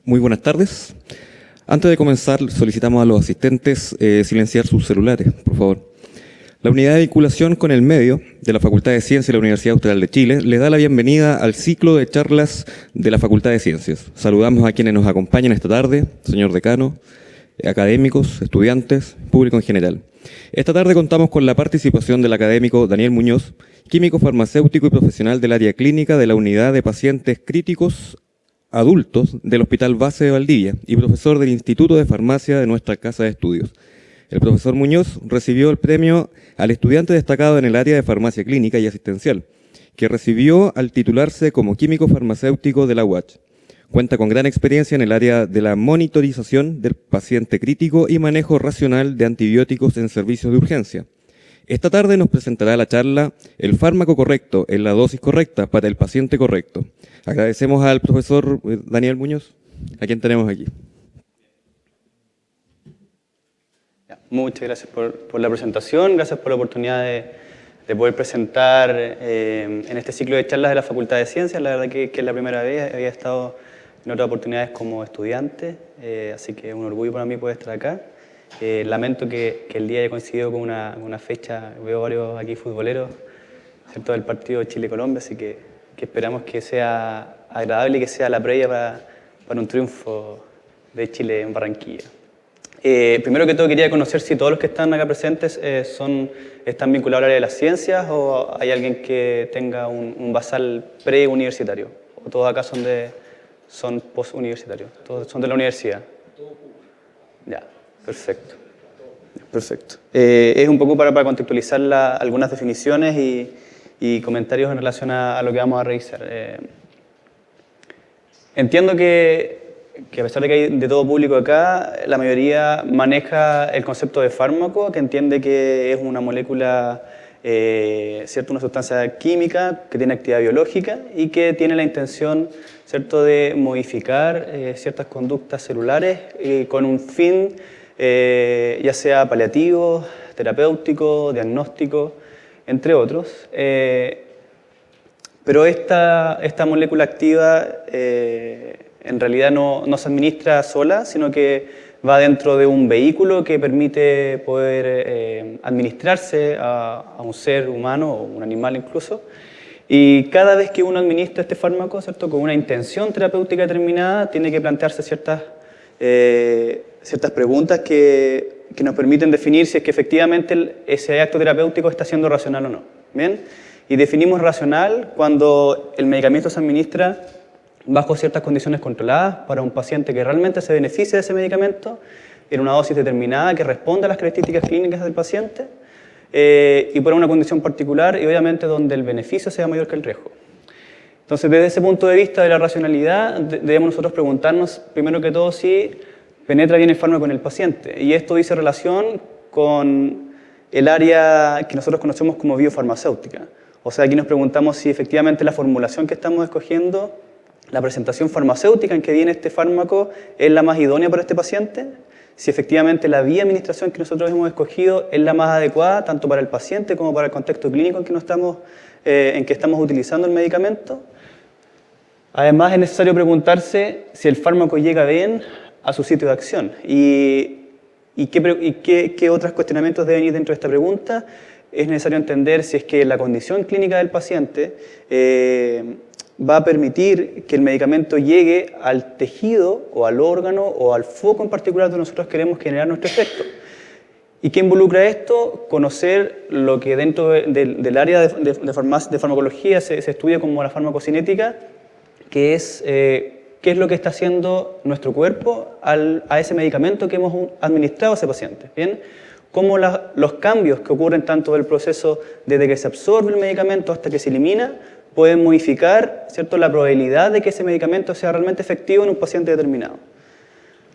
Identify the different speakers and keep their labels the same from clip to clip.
Speaker 1: Muy buenas tardes. Antes de comenzar, solicitamos a los asistentes silenciar sus celulares, por favor. La Unidad de Vinculación con el Medio de la Facultad de Ciencias de la Universidad Austral de Chile les da la bienvenida al ciclo de charlas de la Facultad de Ciencias. Saludamos a quienes nos acompañan esta tarde, señor decano, académicos, estudiantes, público en general. Esta tarde contamos con la participación del académico Daniel Muñoz, químico farmacéutico y profesional del área clínica de la Unidad de Pacientes Críticos Adultos del Hospital Base de Valdivia y profesor del Instituto de Farmacia de nuestra Casa de Estudios. El profesor Muñoz recibió el premio al estudiante destacado en el área de farmacia clínica y asistencial, que recibió al titularse como químico farmacéutico de la UACH. Cuenta con gran experiencia en el área de la monitorización del paciente crítico y manejo racional de antibióticos en servicios de urgencia. Esta tarde nos presentará la charla El fármaco correcto en la dosis correcta para el paciente correcto. Agradecemos al profesor Daniel Muñoz, a quien tenemos aquí.
Speaker 2: Muchas gracias por la presentación, gracias por la oportunidad de poder presentar en este ciclo de charlas de la Facultad de Ciencias. La verdad que es la primera vez, había estado en otras oportunidades como estudiante, así que es un orgullo para mí poder estar acá. Lamento que el día haya coincidido con una fecha, veo varios aquí futboleros, ¿cierto?, del partido Chile-Colombia, así que esperamos que sea agradable y que sea la previa para un triunfo de Chile en Barranquilla. Primero que todo quería conocer si todos los que están acá presentes están vinculados al área de las ciencias o hay alguien que tenga un basal pre-universitario, o todos acá son post-universitarios, todos son de la universidad. Ya, perfecto. Perfecto. Es un poco para contextualizar algunas definiciones y comentarios en relación a lo que vamos a revisar. Entiendo que a pesar de que hay de todo público acá, la mayoría maneja el concepto de fármaco, que entiende que es una molécula, ¿cierto?, una sustancia química que tiene actividad biológica y que tiene la intención, ¿cierto?, de modificar ciertas conductas celulares con un fin ya sea paliativo, terapéutico, diagnóstico, entre otros. Pero esta molécula activa en realidad no se administra sola, sino que va dentro de un vehículo que permite poder administrarse a un ser humano o un animal incluso. Y cada vez que uno administra este fármaco, ¿cierto?, con una intención terapéutica determinada, tiene que plantearse ciertas preguntas que nos permiten definir si es que efectivamente ese acto terapéutico está siendo racional o no. ¿Bien? Y definimos racional cuando el medicamento se administra bajo ciertas condiciones controladas para un paciente que realmente se beneficie de ese medicamento en una dosis determinada que responda a las características clínicas del paciente y por una condición particular y obviamente donde el beneficio sea mayor que el riesgo. Entonces, desde ese punto de vista de la racionalidad, debemos nosotros preguntarnos, primero que todo, si penetra bien el fármaco en el paciente. Y esto dice relación con el área que nosotros conocemos como biofarmacéutica. O sea, aquí nos preguntamos si efectivamente la formulación que estamos escogiendo, la presentación farmacéutica en que viene este fármaco, es la más idónea para este paciente, si efectivamente la vía de administración que nosotros hemos escogido es la más adecuada, tanto para el paciente como para el contexto clínico en que estamos utilizando el medicamento. Además, es necesario preguntarse si el fármaco llega bien a su sitio de acción. ¿Y qué otros cuestionamientos deben ir dentro de esta pregunta? Es necesario entender si es que la condición clínica del paciente va a permitir que el medicamento llegue al tejido o al órgano o al foco en particular donde nosotros queremos generar nuestro efecto. ¿Y qué involucra esto? Conocer lo que dentro del área de farmacología se estudia como la farmacocinética, que es qué es lo que está haciendo nuestro cuerpo a ese medicamento que hemos administrado a ese paciente. ¿Bien? Cómo los cambios que ocurren tanto del proceso desde que se absorbe el medicamento hasta que se elimina pueden modificar, ¿cierto?, la probabilidad de que ese medicamento sea realmente efectivo en un paciente determinado.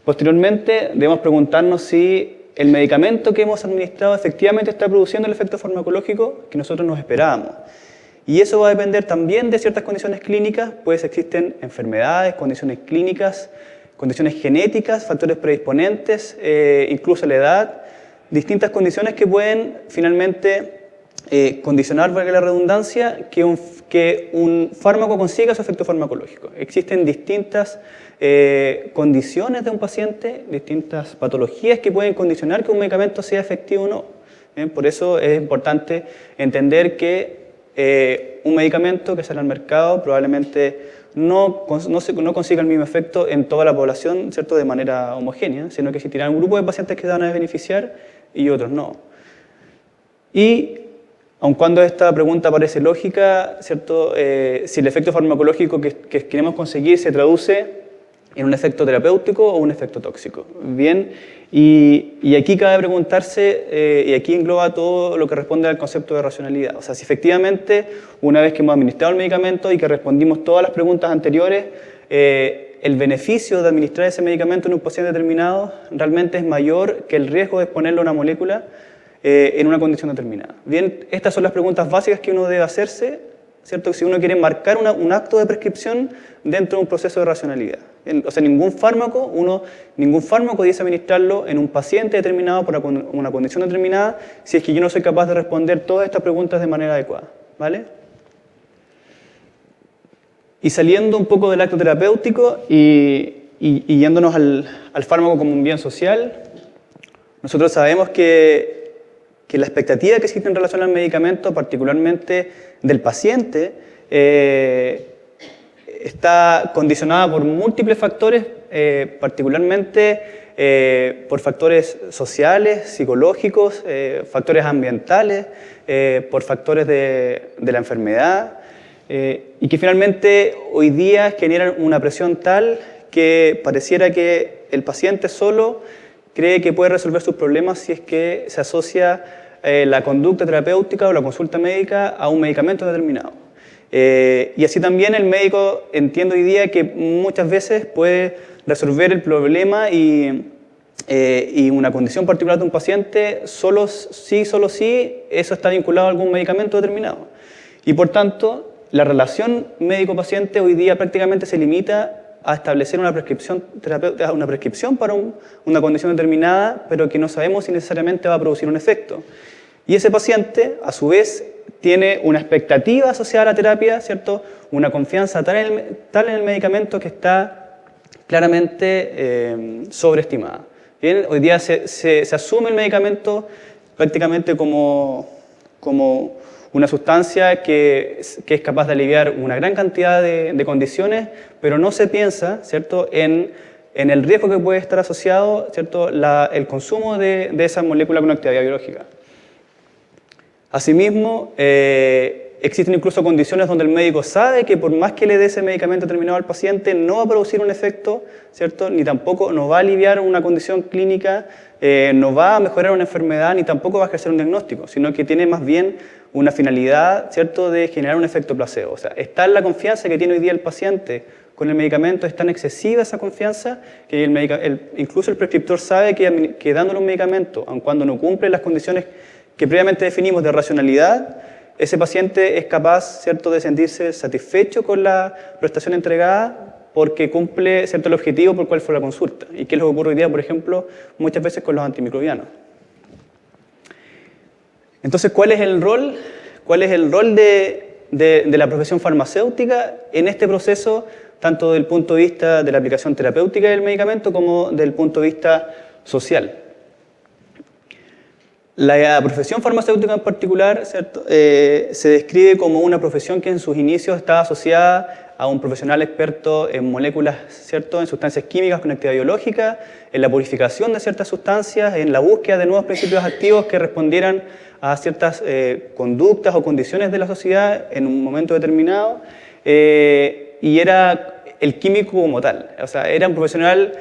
Speaker 2: Posteriormente, debemos preguntarnos si el medicamento que hemos administrado efectivamente está produciendo el efecto farmacológico que nosotros nos esperábamos. Y eso va a depender también de ciertas condiciones clínicas, pues existen enfermedades, condiciones clínicas, condiciones genéticas, factores predisponentes, incluso la edad, distintas condiciones que pueden finalmente condicionar, valga la redundancia, que un fármaco consiga su efecto farmacológico. Existen distintas condiciones de un paciente, distintas patologías que pueden condicionar que un medicamento sea efectivo o no. Bien, por eso es importante entender que un medicamento que sale al mercado probablemente no consiga el mismo efecto en toda la población, ¿cierto?, de manera homogénea, sino que existirá un grupo de pacientes que se van a beneficiar y otros no. Y aun cuando esta pregunta parece lógica, ¿cierto?, si el efecto farmacológico que queremos conseguir se traduce en un efecto terapéutico o un efecto tóxico. Bien, y aquí cabe preguntarse, y aquí engloba todo lo que responde al concepto de racionalidad. O sea, si efectivamente, una vez que hemos administrado el medicamento y que respondimos todas las preguntas anteriores, el beneficio de administrar ese medicamento en un paciente determinado realmente es mayor que el riesgo de exponerlo a una molécula en una condición determinada. Bien, estas son las preguntas básicas que uno debe hacerse, ¿cierto?, si uno quiere marcar un acto de prescripción dentro de un proceso de racionalidad. O sea, ningún fármaco dice administrarlo en un paciente determinado por una condición determinada si es que yo no soy capaz de responder todas estas preguntas de manera adecuada, ¿vale? Y saliendo un poco del acto terapéutico y yéndonos al fármaco como un bien social, nosotros sabemos que la expectativa que existe en relación al medicamento, particularmente del paciente, está condicionada por múltiples factores, particularmente por factores sociales, psicológicos, factores ambientales, por factores de la enfermedad, y que finalmente hoy día generan una presión tal que pareciera que el paciente solo cree que puede resolver sus problemas si es que se asocia la conducta terapéutica o la consulta médica a un medicamento determinado. Y así también el médico entiende hoy día que muchas veces puede resolver el problema y una condición particular de un paciente solo si eso está vinculado a algún medicamento determinado. Y por tanto, la relación médico-paciente hoy día prácticamente se limita a establecer una prescripción para una condición determinada, pero que no sabemos si necesariamente va a producir un efecto. Y ese paciente, a su vez, tiene una expectativa asociada a la terapia, ¿cierto?, una confianza tal en el medicamento que está claramente sobreestimada. Bien, hoy día se asume el medicamento prácticamente como una sustancia que es capaz de aliviar una gran cantidad de condiciones, pero no se piensa, ¿cierto?, en el riesgo que puede estar asociado, ¿cierto?, el consumo de esa molécula con actividad biológica. Asimismo, existen incluso condiciones donde el médico sabe que por más que le dé ese medicamento determinado al paciente, no va a producir un efecto, ¿cierto?, ni tampoco no va a aliviar una condición clínica, no va a mejorar una enfermedad, ni tampoco va a ejercer un diagnóstico, sino que tiene más bien una finalidad, ¿cierto?, de generar un efecto placebo. O sea, está la confianza que tiene hoy día el paciente con el medicamento, es tan excesiva esa confianza que incluso el prescriptor sabe que dándole un medicamento, aun cuando no cumple las condiciones que previamente definimos de racionalidad, ese paciente es capaz, ¿cierto?, de sentirse satisfecho con la prestación entregada porque cumple, ¿cierto?, el objetivo por el cual fue la consulta. ¿Y qué es lo que ocurre hoy día, por ejemplo, muchas veces con los antimicrobianos? Entonces, ¿cuál es el rol de la profesión farmacéutica en este proceso, tanto desde el punto de vista de la aplicación terapéutica del medicamento como desde el punto de vista social? La profesión farmacéutica en particular, ¿cierto?, se describe como una profesión que en sus inicios estaba asociada a un profesional experto en moléculas, ¿cierto?, en sustancias químicas con actividad biológica, en la purificación de ciertas sustancias, en la búsqueda de nuevos principios activos que respondieran a ciertas conductas o condiciones de la sociedad en un momento determinado, y era el químico como tal. O sea, era un profesional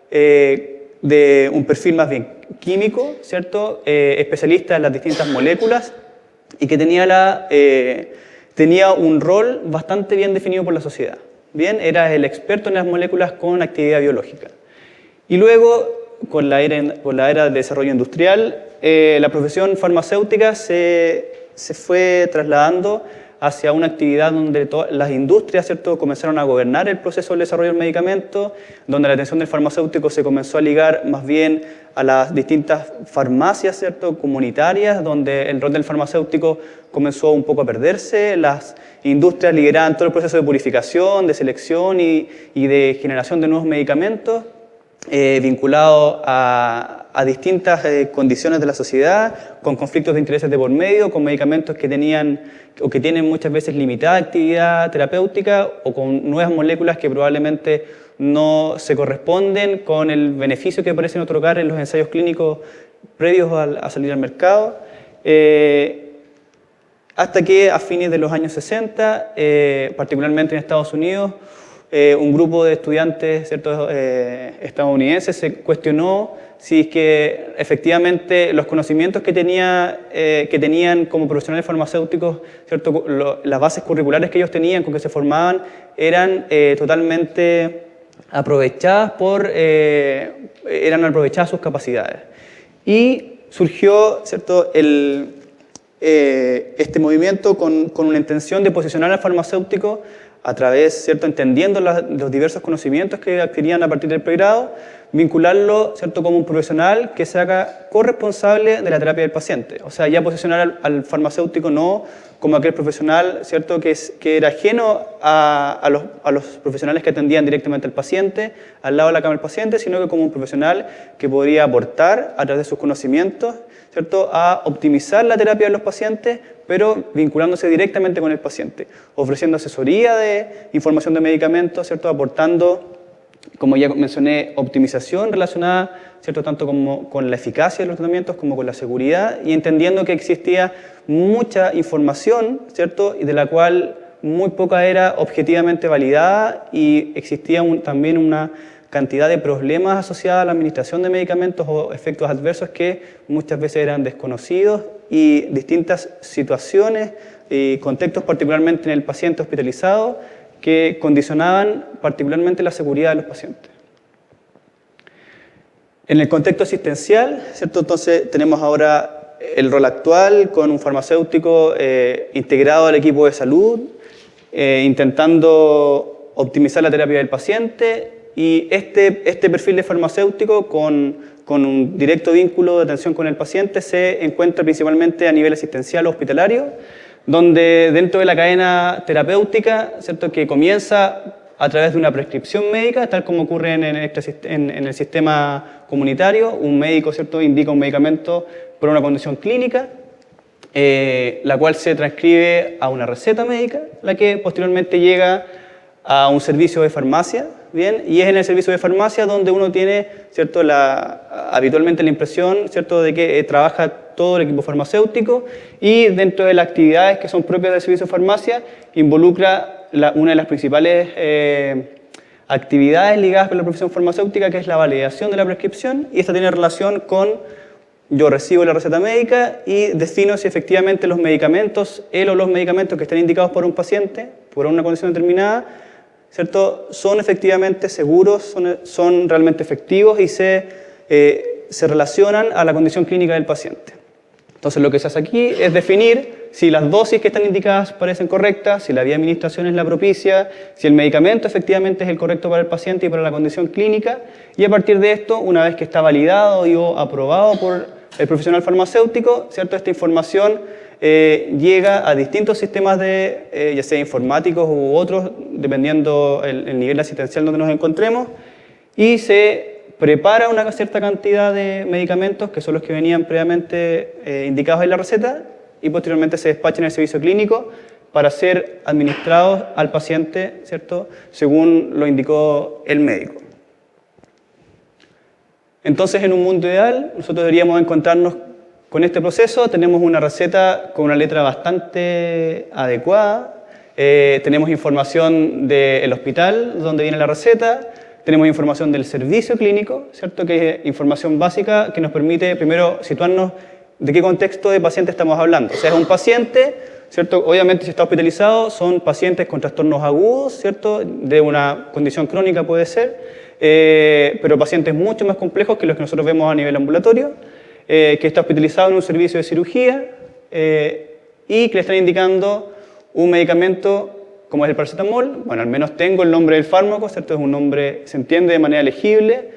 Speaker 2: de un perfil más bien químico, ¿cierto?, especialista en las distintas moléculas y que tenía un rol bastante bien definido por la sociedad. Bien, era el experto en las moléculas con actividad biológica. Y luego, con la era del desarrollo industrial, la profesión farmacéutica se fue trasladando hacia una actividad donde las industrias, ¿cierto?, comenzaron a gobernar el proceso del desarrollo del medicamento, donde la atención del farmacéutico se comenzó a ligar más bien a las distintas farmacias, ¿cierto?, comunitarias, donde el rol del farmacéutico comenzó un poco a perderse, las industrias lideraban todo el proceso de purificación, de selección y de generación de nuevos medicamentos, vinculados a distintas condiciones de la sociedad, con conflictos de intereses de por medio, con medicamentos que tenían o que tienen muchas veces limitada actividad terapéutica o con nuevas moléculas que probablemente no se corresponden con el beneficio que parecen otorgar en los ensayos clínicos previos a salir al mercado. Hasta que a fines de los años 60, particularmente en Estados Unidos, un grupo de estudiantes, ¿cierto?, estadounidenses se cuestionó si es que efectivamente los conocimientos que tenían como profesionales farmacéuticos, ¿cierto?, las bases curriculares que ellos tenían, con que se formaban, eran totalmente aprovechadas eran aprovechadas sus capacidades. Y surgió, ¿cierto?, este movimiento con una intención de posicionar al farmacéutico a través, ¿cierto?, entendiendo los diversos conocimientos que adquirían a partir del pregrado, vincularlo, ¿cierto?, como un profesional que se haga corresponsable de la terapia del paciente. O sea, ya posicionar al farmacéutico no como aquel profesional, ¿cierto?, que era ajeno a los profesionales que atendían directamente al paciente, al lado de la cama del paciente, sino que como un profesional que podría aportar a través de sus conocimientos, ¿cierto?, a optimizar la terapia de los pacientes, pero vinculándose directamente con el paciente, ofreciendo asesoría de información de medicamentos, ¿cierto?, aportando, como ya mencioné, optimización relacionada, ¿cierto?, tanto como con la eficacia de los tratamientos como con la seguridad, y entendiendo que existía mucha información, ¿cierto?, y de la cual muy poca era objetivamente validada, y existía también una cantidad de problemas asociados a la administración de medicamentos o efectos adversos que muchas veces eran desconocidos, y distintas situaciones y contextos, particularmente en el paciente hospitalizado, que condicionaban particularmente la seguridad de los pacientes. En el contexto asistencial, ¿cierto?, entonces tenemos ahora el rol actual con un farmacéutico integrado al equipo de salud, intentando optimizar la terapia del paciente, y este perfil de farmacéutico con un directo vínculo de atención con el paciente se encuentra principalmente a nivel asistencial o hospitalario, donde dentro de la cadena terapéutica, ¿cierto?, que comienza a través de una prescripción médica, tal como ocurre en el sistema comunitario, un médico, ¿cierto?, indica un medicamento por una condición clínica, la cual se transcribe a una receta médica, la que posteriormente llega a un servicio de farmacia, ¿bien? Y es en el servicio de farmacia donde uno tiene, ¿cierto?, habitualmente la impresión, ¿cierto?, de que trabaja todo el equipo farmacéutico, y dentro de las actividades que son propias del servicio de farmacia involucra una de las principales actividades ligadas con la profesión farmacéutica, que es la validación de la prescripción, y esta tiene relación con: yo recibo la receta médica y defino si efectivamente los medicamentos, o los medicamentos que están indicados por un paciente, por una condición determinada, ¿cierto?, son efectivamente seguros, son realmente efectivos y se relacionan a la condición clínica del paciente. Entonces, lo que se hace aquí es definir si las dosis que están indicadas parecen correctas, si la vía de administración es la propicia, si el medicamento efectivamente es el correcto para el paciente y para la condición clínica, y a partir de esto, una vez que está validado y aprobado por el profesional farmacéutico, ¿cierto?, esta información llega a distintos sistemas ya sea informáticos u otros, dependiendo el nivel asistencial donde nos encontremos, y se prepara una cierta cantidad de medicamentos, que son los que venían previamente indicados en la receta, y posteriormente se despachan en el servicio clínico para ser administrados al paciente, ¿cierto?, según lo indicó el médico. Entonces, en un mundo ideal, nosotros deberíamos encontrarnos con este proceso. Tenemos una receta con una letra bastante adecuada, tenemos información del hospital donde viene la receta, tenemos información del servicio clínico, ¿cierto?, que es información básica que nos permite primero situarnos de qué contexto de paciente estamos hablando. O sea, es un paciente, ¿cierto?, obviamente si está hospitalizado son pacientes con trastornos agudos, ¿cierto?, de una condición crónica puede ser, pero pacientes mucho más complejos que los que nosotros vemos a nivel ambulatorio, que está hospitalizado en un servicio de cirugía y que le están indicando un medicamento como es el paracetamol, bueno, al menos tengo el nombre del fármaco, ¿cierto? Es un nombre, se entiende de manera legible.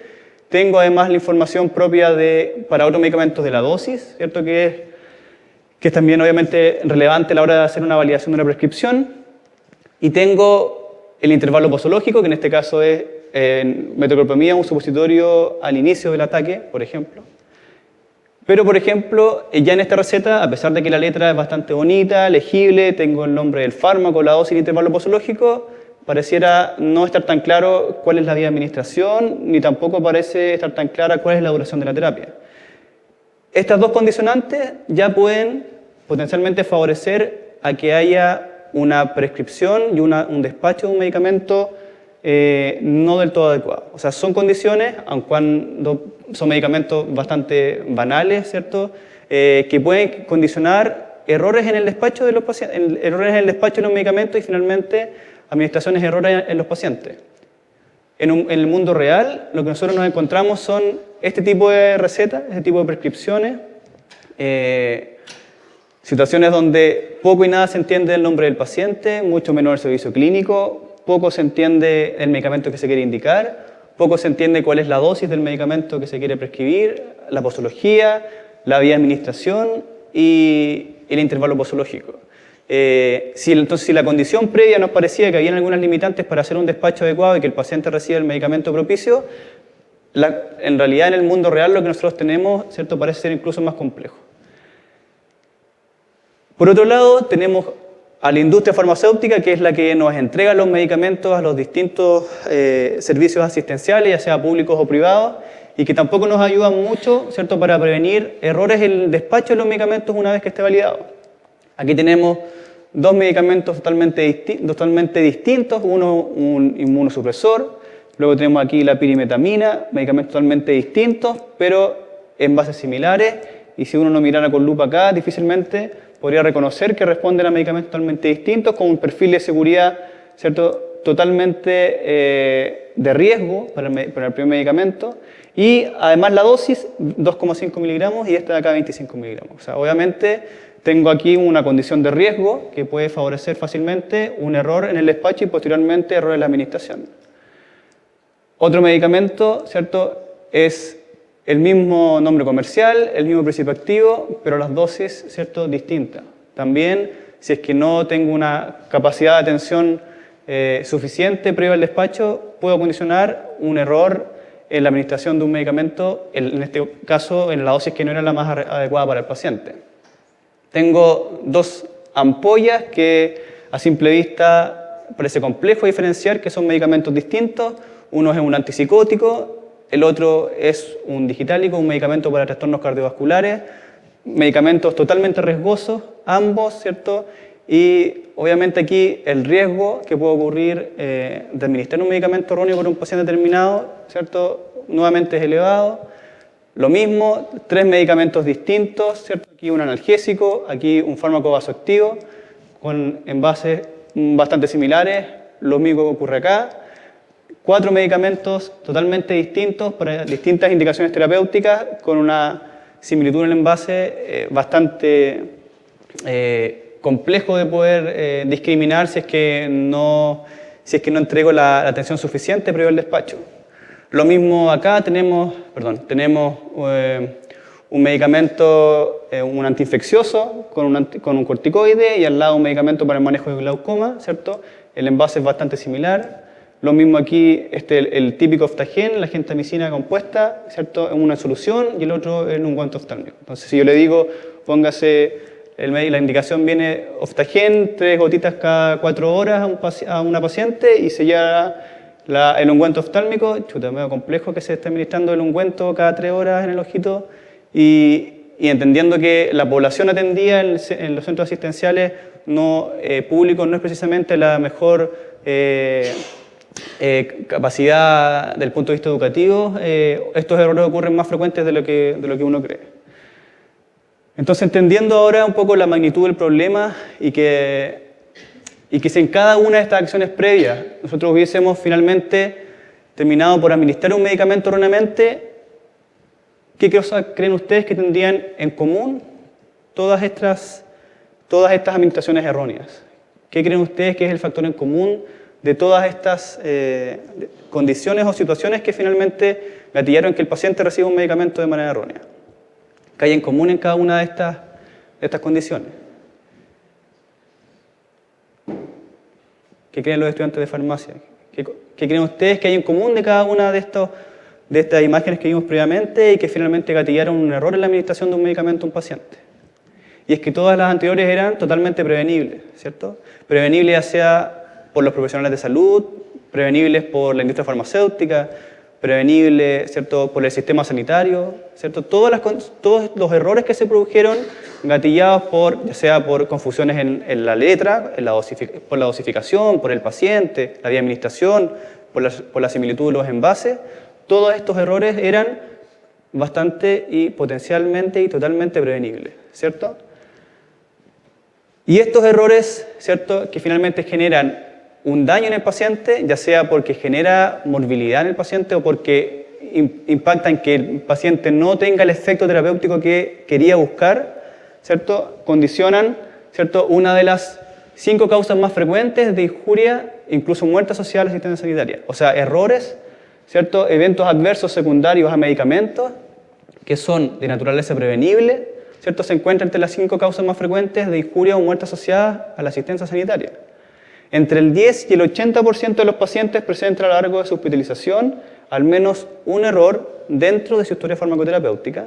Speaker 2: Tengo además la información propia para otros medicamentos de la dosis, ¿cierto? Que es también obviamente relevante a la hora de hacer una validación de una prescripción. Y tengo el intervalo posológico, que en este caso es metoclopramida, un supositorio al inicio del ataque, por ejemplo. Pero, por ejemplo, ya en esta receta, a pesar de que la letra es bastante bonita, legible, tengo el nombre del fármaco, la dosis y el intervalo posológico, pareciera no estar tan claro cuál es la vía de administración, ni tampoco parece estar tan clara cuál es la duración de la terapia. Estas dos condicionantes ya pueden potencialmente favorecer a que haya una prescripción y un despacho de un medicamento no del todo adecuado. O sea, son condiciones, aun cuando son medicamentos bastante banales, ¿cierto? Que pueden condicionar errores en el despacho de los pacientes, errores en el despacho de los medicamentos y finalmente administraciones de errores en los pacientes. En el mundo real, lo que nosotros nos encontramos son este tipo de recetas, este tipo de prescripciones, situaciones donde poco y nada se entiende del nombre del paciente, mucho menor el servicio clínico, poco se entiende el medicamento que se quiere indicar, poco se entiende cuál es la dosis del medicamento que se quiere prescribir, la posología, la vía de administración y el intervalo posológico. Entonces, si la condición previa nos parecía que había algunas limitantes para hacer un despacho adecuado y que el paciente reciba el medicamento propicio, en realidad en el mundo real lo que nosotros tenemos, ¿cierto?, parece ser incluso más complejo. Por otro lado, tenemos a la industria farmacéutica, que es la que nos entrega los medicamentos a los distintos servicios asistenciales, ya sea públicos o privados, y que tampoco nos ayudan mucho, ¿cierto?, para prevenir errores en el despacho de los medicamentos una vez que esté validado. Aquí tenemos dos medicamentos totalmente distintos, uno un inmunosupresor, luego tenemos aquí la pirimetamina, medicamentos totalmente distintos, pero en bases similares, y si uno no mirara con lupa acá, difícilmente podría reconocer que responden a medicamentos totalmente distintos, con un perfil de seguridad, ¿cierto?, totalmente de riesgo para el primer medicamento, y además la dosis, 2,5 miligramos, y esta de acá 25 miligramos. O sea, obviamente tengo aquí una condición de riesgo que puede favorecer fácilmente un error en el despacho y posteriormente error en la administración. Otro medicamento, ¿cierto?, es el mismo nombre comercial, el mismo principio activo, pero las dosis, ¿cierto?, distintas. También, si es que no tengo una capacidad de atención suficiente previo al despacho, puedo condicionar un error en la administración de un medicamento, en este caso en la dosis que no era la más adecuada para el paciente. Tengo dos ampollas que a simple vista parece complejo diferenciar que son medicamentos distintos. Uno es un antipsicótico, el otro es un digitálico, un medicamento para trastornos cardiovasculares, medicamentos totalmente riesgosos, ambos, ¿cierto? Y obviamente aquí el riesgo que puede ocurrir de administrar un medicamento erróneo por un paciente determinado, ¿cierto?, nuevamente es elevado. Lo mismo, tres medicamentos distintos, ¿cierto? Aquí un analgésico, aquí un fármaco vasoactivo, con envases bastante similares, lo mismo que ocurre acá. 4 medicamentos totalmente distintos para distintas indicaciones terapéuticas, con una similitud en el envase bastante complejo de poder discriminar si es que no entrego la atención suficiente previo al despacho. Lo mismo acá, tenemos un medicamento, un antiinfeccioso con un corticoide y al lado un medicamento para el manejo de glaucoma, ¿cierto? El envase es bastante similar. Lo mismo aquí, el típico Oftagen, la gentamicina compuesta, ¿cierto?, en una solución y el otro en un guante oftálmico. Entonces, si yo le digo, póngase, la indicación viene Oftagen, 3 gotitas cada 4 horas a una paciente y se lleva el ungüento oftálmico, medio complejo que se está administrando el ungüento cada 3 horas en el ojito, y entendiendo que la población atendida en los centros asistenciales públicos no es precisamente la mejor capacidad del punto de vista educativo, estos errores ocurren más frecuentes de lo que uno cree. Entonces, entendiendo ahora un poco la magnitud del problema y que si en cada una de estas acciones previas nosotros hubiésemos finalmente terminado por administrar un medicamento erróneamente, ¿qué cosas creen ustedes que tendrían en común todas estas administraciones erróneas? ¿Qué creen ustedes que es el factor en común de todas estas condiciones o situaciones que finalmente gatillaron que el paciente reciba un medicamento de manera errónea? ¿Qué hay en común en cada una de estas condiciones? ¿Qué creen los estudiantes de farmacia? ¿Qué creen ustedes que hay en común de cada una de estas imágenes que vimos previamente y que finalmente gatillaron un error en la administración de un medicamento a un paciente? Y es que todas las anteriores eran totalmente prevenibles, ¿cierto? Prevenibles ya sea por los profesionales de salud, prevenibles por la industria farmacéutica, prevenibles, ¿cierto?, por el sistema sanitario, ¿cierto? Todos los errores que se produjeron gatillados ya sea por confusiones en la letra, por la dosificación, por el paciente, la vía de administración, por la similitud de los envases, todos estos errores eran bastante y potencialmente y totalmente prevenibles, ¿cierto? Y estos errores, ¿cierto?, que finalmente generan un daño en el paciente, ya sea porque genera morbilidad en el paciente o porque impacta en que el paciente no tenga el efecto terapéutico que quería buscar, ¿cierto?, condicionan, ¿cierto?, una de las 5 causas más frecuentes de injuria, incluso muerte asociada a la asistencia sanitaria. O sea, errores, ¿cierto?, eventos adversos secundarios a medicamentos que son de naturaleza prevenible, ¿cierto?, se encuentran entre las 5 causas más frecuentes de injuria o muerte asociada a la asistencia sanitaria. Entre el 10 y el 80% de los pacientes presentan a lo largo de su hospitalización al menos un error dentro de su historia farmacoterapéutica.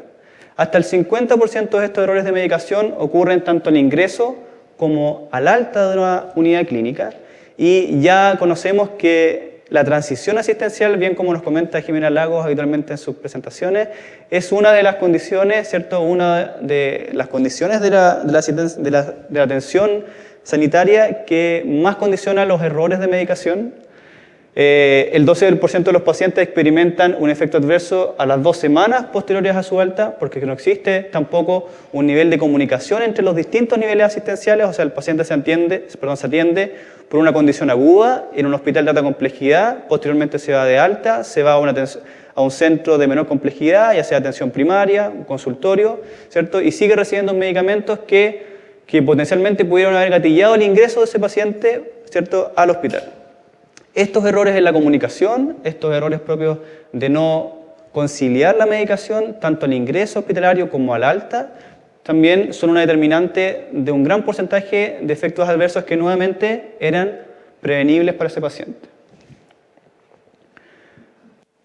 Speaker 2: Hasta el 50% de estos errores de medicación ocurren tanto al ingreso como al alta de una unidad clínica. Y ya conocemos que la transición asistencial, bien como nos comenta Jimena Lagos habitualmente en sus presentaciones, es una de las condiciones, ¿cierto?, una de las condiciones de la atención sanitaria que más condiciona los errores de medicación. El 12% de los pacientes experimentan un efecto adverso a las 2 semanas posteriores a su alta, porque no existe tampoco un nivel de comunicación entre los distintos niveles asistenciales, o sea, el paciente se atiende por una condición aguda en un hospital de alta complejidad, posteriormente se va de alta, se va a un centro de menor complejidad, ya sea atención primaria, un consultorio, ¿cierto?, y sigue recibiendo medicamentos que potencialmente pudieron haber gatillado el ingreso de ese paciente, ¿cierto?, al hospital. Estos errores en la comunicación, estos errores propios de no conciliar la medicación, tanto al ingreso hospitalario como al alta, también son una determinante de un gran porcentaje de efectos adversos que nuevamente eran prevenibles para ese paciente.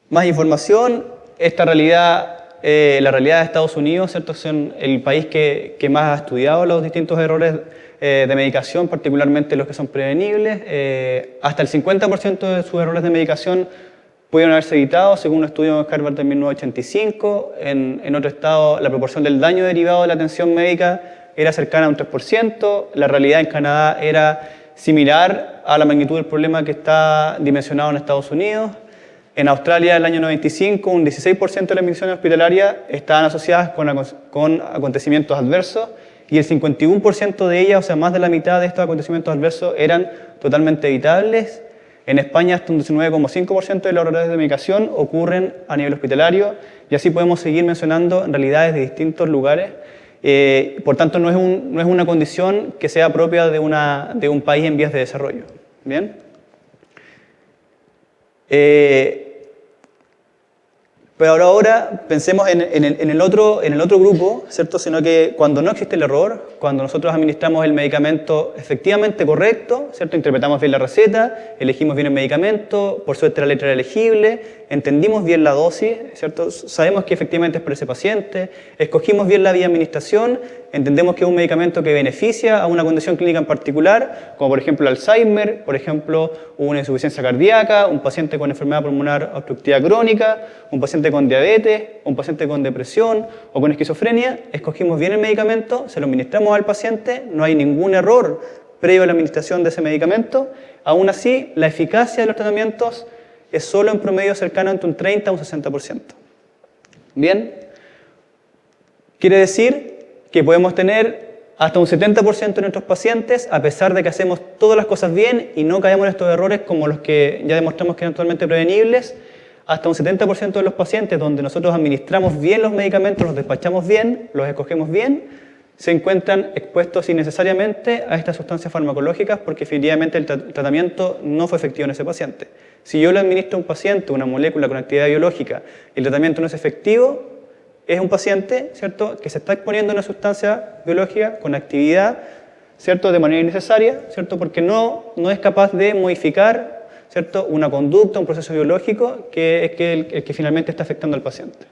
Speaker 2: Más información, esta realidad. La realidad de Estados Unidos, ¿cierto?, es el país que más ha estudiado los distintos errores de medicación, particularmente los que son prevenibles. Hasta el 50% de sus errores de medicación pudieron haberse evitado, según un estudio de Harvard de 1985. En otro estado, la proporción del daño derivado de la atención médica era cercana a un 3%. La realidad en Canadá era similar a la magnitud del problema que está dimensionado en Estados Unidos. En Australia, en el año 95, un 16% de las admisiones hospitalarias estaban asociadas con acontecimientos adversos y el 51% de ellas, o sea, más de la mitad de estos acontecimientos adversos, eran totalmente evitables. En España, hasta un 19,5% de los errores de medicación ocurren a nivel hospitalario y así podemos seguir mencionando realidades de distintos lugares. Por tanto, no es una condición que sea propia de un país en vías de desarrollo. ¿Bien? Pero ahora pensemos en el otro grupo, ¿cierto? Sino que cuando no existe el error, cuando nosotros administramos el medicamento efectivamente correcto, ¿cierto?, interpretamos bien la receta, elegimos bien el medicamento, por suerte la letra era elegible, entendimos bien la dosis, ¿cierto?, sabemos que efectivamente es para ese paciente, escogimos bien la vía de administración, entendemos que es un medicamento que beneficia a una condición clínica en particular, como por ejemplo el Alzheimer, por ejemplo una insuficiencia cardíaca, un paciente con enfermedad pulmonar obstructiva crónica, un paciente con diabetes, un paciente con depresión o con esquizofrenia. Escogimos bien el medicamento, se lo administramos al paciente, no hay ningún error previo a la administración de ese medicamento. Aún así, la eficacia de los tratamientos es solo en promedio cercano entre un 30 a un 60%. Bien, quiere decir que podemos tener hasta un 70% de nuestros pacientes, a pesar de que hacemos todas las cosas bien y no caemos en estos errores como los que ya demostramos que eran totalmente prevenibles, hasta un 70% de los pacientes donde nosotros administramos bien los medicamentos, los despachamos bien, los escogemos bien, se encuentran expuestos innecesariamente a estas sustancias farmacológicas porque definitivamente el tratamiento no fue efectivo en ese paciente. Si yo le administro a un paciente una molécula con actividad biológica y el tratamiento no es efectivo, es un paciente, ¿cierto?, que se está exponiendo a una sustancia biológica con actividad, ¿cierto?, de manera innecesaria, ¿cierto?, porque no es capaz de modificar, ¿cierto?, una conducta, un proceso biológico que es el que finalmente está afectando al paciente.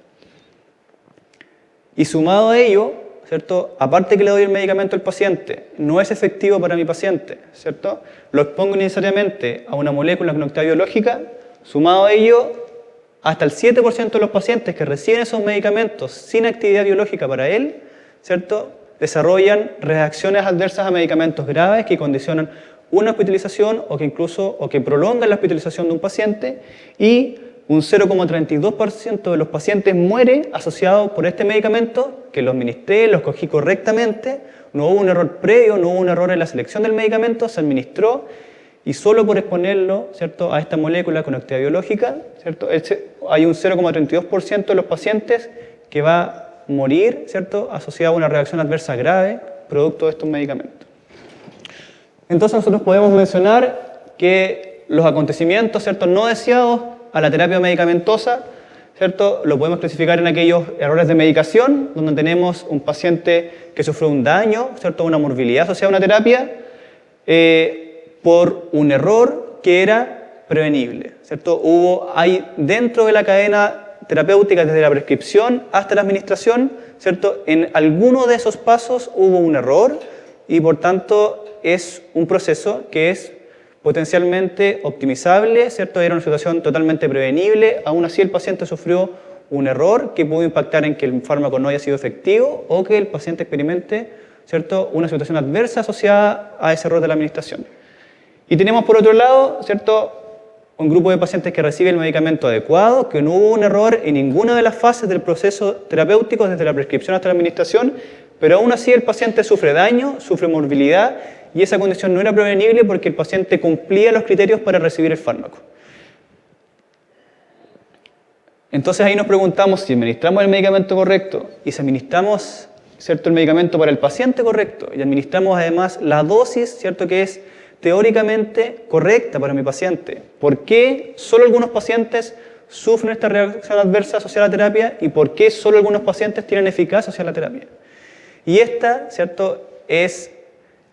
Speaker 2: Y sumado a ello, ¿cierto?, aparte que le doy el medicamento al paciente, no es efectivo para mi paciente, ¿cierto?, lo expongo necesariamente a una molécula con actividad biológica, sumado a ello, hasta el 7% de los pacientes que reciben esos medicamentos sin actividad biológica para él, ¿cierto?, desarrollan reacciones adversas a medicamentos graves que condicionan una hospitalización o que prolongan la hospitalización de un paciente, y un 0,32% de los pacientes muere asociado por este medicamento que lo administré, lo escogí correctamente, no hubo un error previo, no hubo un error en la selección del medicamento, se administró y solo por exponerlo, ¿cierto?, a esta molécula con actividad biológica, ¿cierto?, hay un 0,32% de los pacientes que va a morir, ¿cierto?, asociado a una reacción adversa grave producto de estos medicamentos. Entonces nosotros podemos mencionar que los acontecimientos, ¿cierto?, no deseados a la terapia medicamentosa, ¿cierto?, lo podemos clasificar en aquellos errores de medicación, donde tenemos un paciente que sufrió un daño, ¿cierto?, una morbilidad asociada a una terapia, por un error que era prevenible, ¿cierto? Hay dentro de la cadena terapéutica, desde la prescripción hasta la administración, ¿cierto?, en alguno de esos pasos hubo un error y por tanto es un proceso que es potencialmente optimizable, ¿cierto? Era una situación totalmente prevenible, aún así el paciente sufrió un error que pudo impactar en que el fármaco no haya sido efectivo o que el paciente experimente, ¿cierto?, una situación adversa asociada a ese error de la administración. Y tenemos por otro lado, ¿cierto?, un grupo de pacientes que recibe el medicamento adecuado, que no hubo un error en ninguna de las fases del proceso terapéutico, desde la prescripción hasta la administración, pero aún así el paciente sufre daño, sufre morbilidad, y esa condición no era prevenible porque el paciente cumplía los criterios para recibir el fármaco. Entonces ahí nos preguntamos si administramos el medicamento correcto y si administramos, ¿cierto?, el medicamento para el paciente correcto y administramos además la dosis, ¿cierto?, que es teóricamente correcta para mi paciente. ¿Por qué solo algunos pacientes sufren esta reacción adversa asociada a la terapia y por qué solo algunos pacientes tienen eficacia asociada a la terapia? Y esta, ¿cierto?, es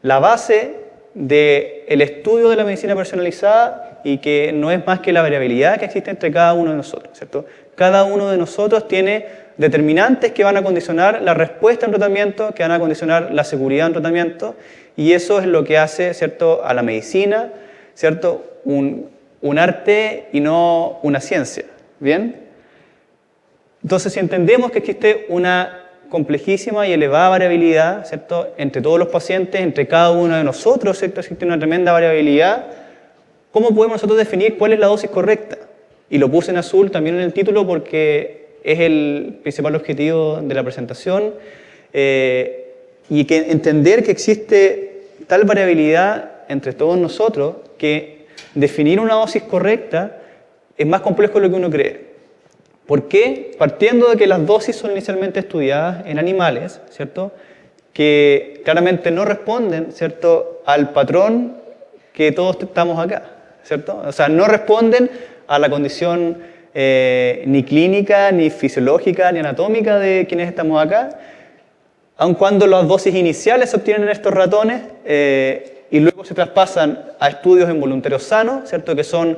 Speaker 2: la base del estudio de la medicina personalizada y que no es más que la variabilidad que existe entre cada uno de nosotros, ¿cierto? Cada uno de nosotros tiene determinantes que van a condicionar la respuesta en tratamiento, que van a condicionar la seguridad en tratamiento, y eso es lo que hace, ¿cierto?, a la medicina, ¿cierto?, un arte y no una ciencia, ¿bien? Entonces, si entendemos que existe una complejísima y elevada variabilidad, ¿cierto?, entre todos los pacientes, entre cada uno de nosotros, ¿cierto?, existe una tremenda variabilidad, ¿cómo podemos nosotros definir cuál es la dosis correcta? Y lo puse en azul también en el título porque es el principal objetivo de la presentación, y que entender que existe tal variabilidad entre todos nosotros que definir una dosis correcta es más complejo de lo que uno cree. ¿Por qué? Partiendo de que las dosis son inicialmente estudiadas en animales, ¿cierto?, que claramente no responden, ¿cierto?, al patrón que todos estamos acá, ¿cierto? O sea, no responden a la condición ni clínica, ni fisiológica, ni anatómica de quienes estamos acá, aun cuando las dosis iniciales se obtienen en estos ratones y luego se traspasan a estudios en voluntarios sanos, ¿cierto?, que son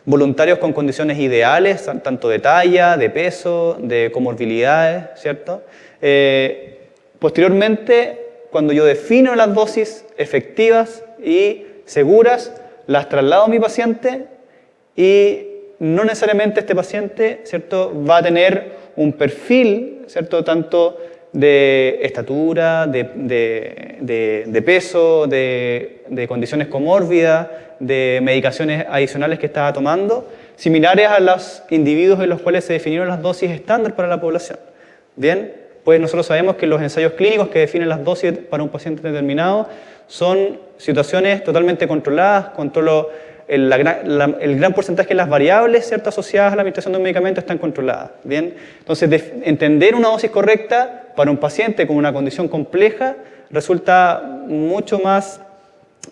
Speaker 2: voluntarios con condiciones ideales, tanto de talla, de peso, de comorbilidades, ¿cierto? Posteriormente, cuando yo defino las dosis efectivas y seguras, las traslado a mi paciente y no necesariamente este paciente, ¿cierto?, va a tener un perfil, ¿cierto?, tanto de estatura, de peso, de condiciones comórbidas, de medicaciones adicionales que estaba tomando, similares a los individuos en los cuales se definieron las dosis estándar para la población. Bien, pues nosotros sabemos que los ensayos clínicos que definen las dosis para un paciente determinado son situaciones totalmente controladas, el gran porcentaje de las variables, ¿cierto?, asociadas a la administración de un medicamento están controladas. Bien, entonces entender una dosis correcta para un paciente con una condición compleja resulta mucho más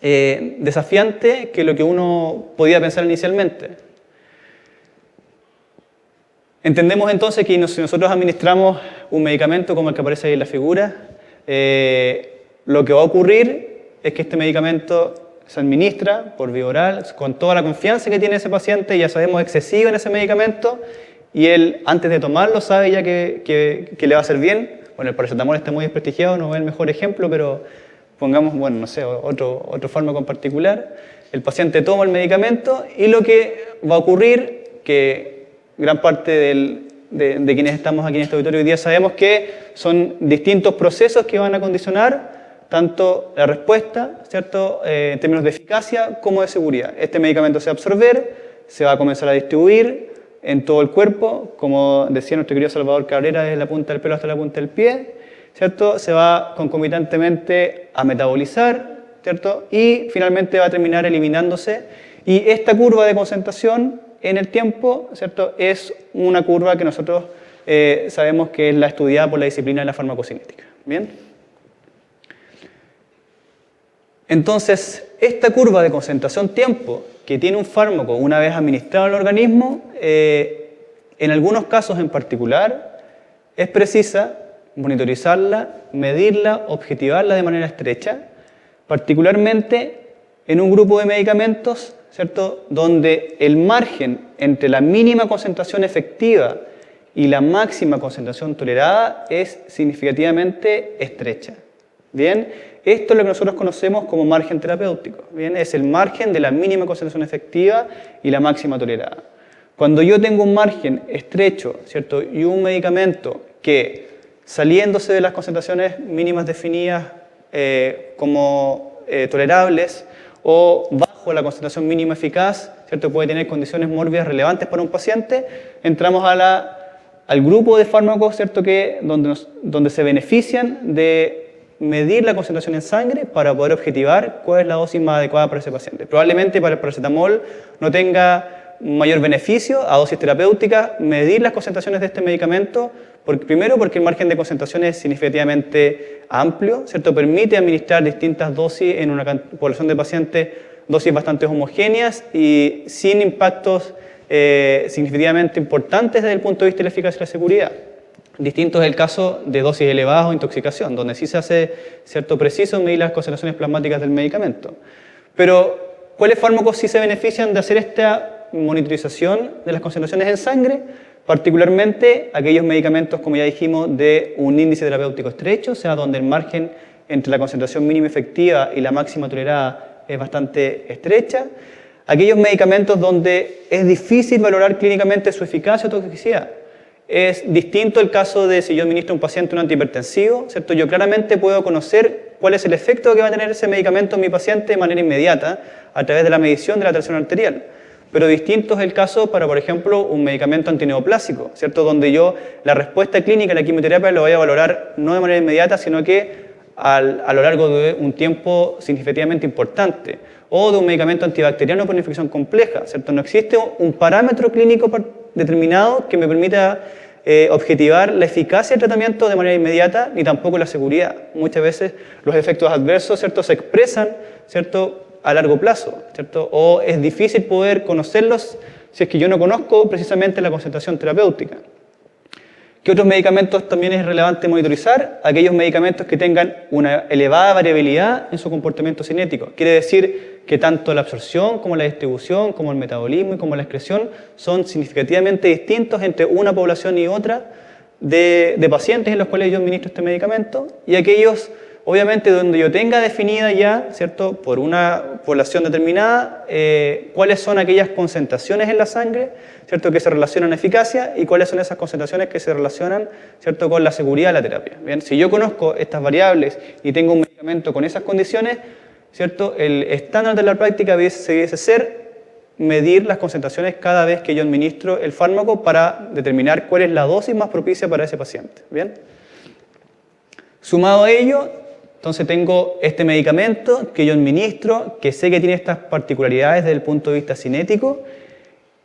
Speaker 2: desafiante que lo que uno podía pensar inicialmente. Entendemos entonces que si nosotros administramos un medicamento como el que aparece ahí en la figura, lo que va a ocurrir es que este medicamento se administra por vía oral con toda la confianza que tiene ese paciente, ya sabemos excesiva en ese medicamento, y él antes de tomarlo sabe ya que le va a hacer bien. Bueno, el paracetamol está muy desprestigiado, no es el mejor ejemplo, pero pongamos, bueno, no sé, otro fármaco en particular. El paciente toma el medicamento y lo que va a ocurrir, que gran parte de quienes estamos aquí en este auditorio hoy día sabemos que son distintos procesos que van a condicionar tanto la respuesta, ¿cierto?, en términos de eficacia como de seguridad. Este medicamento se va a absorber, se va a comenzar a distribuir en todo el cuerpo, como decía nuestro querido Salvador Cabrera, desde la punta del pelo hasta la punta del pie, ¿cierto? Se va concomitantemente a metabolizar, ¿cierto? Y finalmente va a terminar eliminándose. Y esta curva de concentración en el tiempo, ¿cierto?, es una curva que nosotros sabemos que es la estudiada por la disciplina de la farmacocinética. ¿Bien? Entonces, esta curva de concentración-tiempo que tiene un fármaco una vez administrado al organismo, en algunos casos en particular, es precisa monitorizarla, medirla, objetivarla de manera estrecha, particularmente en un grupo de medicamentos, ¿cierto?, donde el margen entre la mínima concentración efectiva y la máxima concentración tolerada es significativamente estrecha. ¿Bien? Esto es lo que nosotros conocemos como margen terapéutico. ¿Bien? Es el margen de la mínima concentración efectiva y la máxima tolerada. Cuando yo tengo un margen estrecho, ¿cierto?, y un medicamento que, saliéndose de las concentraciones mínimas definidas como tolerables o bajo la concentración mínima eficaz, ¿cierto?, puede tener condiciones mórbidas relevantes para un paciente, entramos al grupo de fármacos, ¿cierto?, donde se benefician de medir la concentración en sangre para poder objetivar cuál es la dosis más adecuada para ese paciente. Probablemente para el paracetamol no tenga mayor beneficio a dosis terapéuticas medir las concentraciones de este medicamento, primero porque el margen de concentración es significativamente amplio, ¿cierto? Permite administrar distintas dosis en una población de pacientes, dosis bastante homogéneas y sin impactos significativamente importantes desde el punto de vista de la eficacia y la seguridad. Distinto es el caso de dosis elevadas o intoxicación, donde sí se hace, ¿cierto?, preciso medir las concentraciones plasmáticas del medicamento. Pero, ¿cuáles fármacos sí se benefician de hacer esta monitorización de las concentraciones en sangre? Particularmente aquellos medicamentos, como ya dijimos, de un índice terapéutico estrecho, o sea, donde el margen entre la concentración mínima efectiva y la máxima tolerada es bastante estrecha. Aquellos medicamentos donde es difícil valorar clínicamente su eficacia o toxicidad. Es distinto el caso de si yo administro a un paciente un antihipertensivo, ¿cierto? Yo claramente puedo conocer cuál es el efecto que va a tener ese medicamento en mi paciente de manera inmediata a través de la medición de la tensión arterial. Pero distinto es el caso para, por ejemplo, un medicamento antineoplásico, ¿cierto?, donde yo la respuesta clínica a la quimioterapia lo voy a valorar no de manera inmediata, sino que a lo largo de un tiempo significativamente importante. O de un medicamento antibacteriano por una infección compleja, ¿cierto? No existe un parámetro clínico determinado que me permita objetivar la eficacia del tratamiento de manera inmediata, ni tampoco la seguridad. Muchas veces los efectos adversos, ¿cierto?, se expresan, ¿cierto?, a largo plazo, ¿cierto? O es difícil poder conocerlos si es que yo no conozco precisamente la concentración terapéutica. ¿Qué otros medicamentos también es relevante monitorizar? Aquellos medicamentos que tengan una elevada variabilidad en su comportamiento cinético. Quiere decir que tanto la absorción como la distribución, como el metabolismo y como la excreción son significativamente distintos entre una población y otra de pacientes en los cuales yo administro este medicamento, y aquellos, obviamente, donde yo tenga definida ya, ¿cierto?, por una población determinada, cuáles son aquellas concentraciones en la sangre, ¿cierto?, que se relacionan a eficacia y cuáles son esas concentraciones que se relacionan, ¿cierto?, con la seguridad de la terapia. Bien, si yo conozco estas variables y tengo un medicamento con esas condiciones, ¿cierto?, el estándar de la práctica debiese ser medir las concentraciones cada vez que yo administro el fármaco para determinar cuál es la dosis más propicia para ese paciente. Bien. Sumado a ello, entonces tengo este medicamento que yo administro, que sé que tiene estas particularidades desde el punto de vista cinético,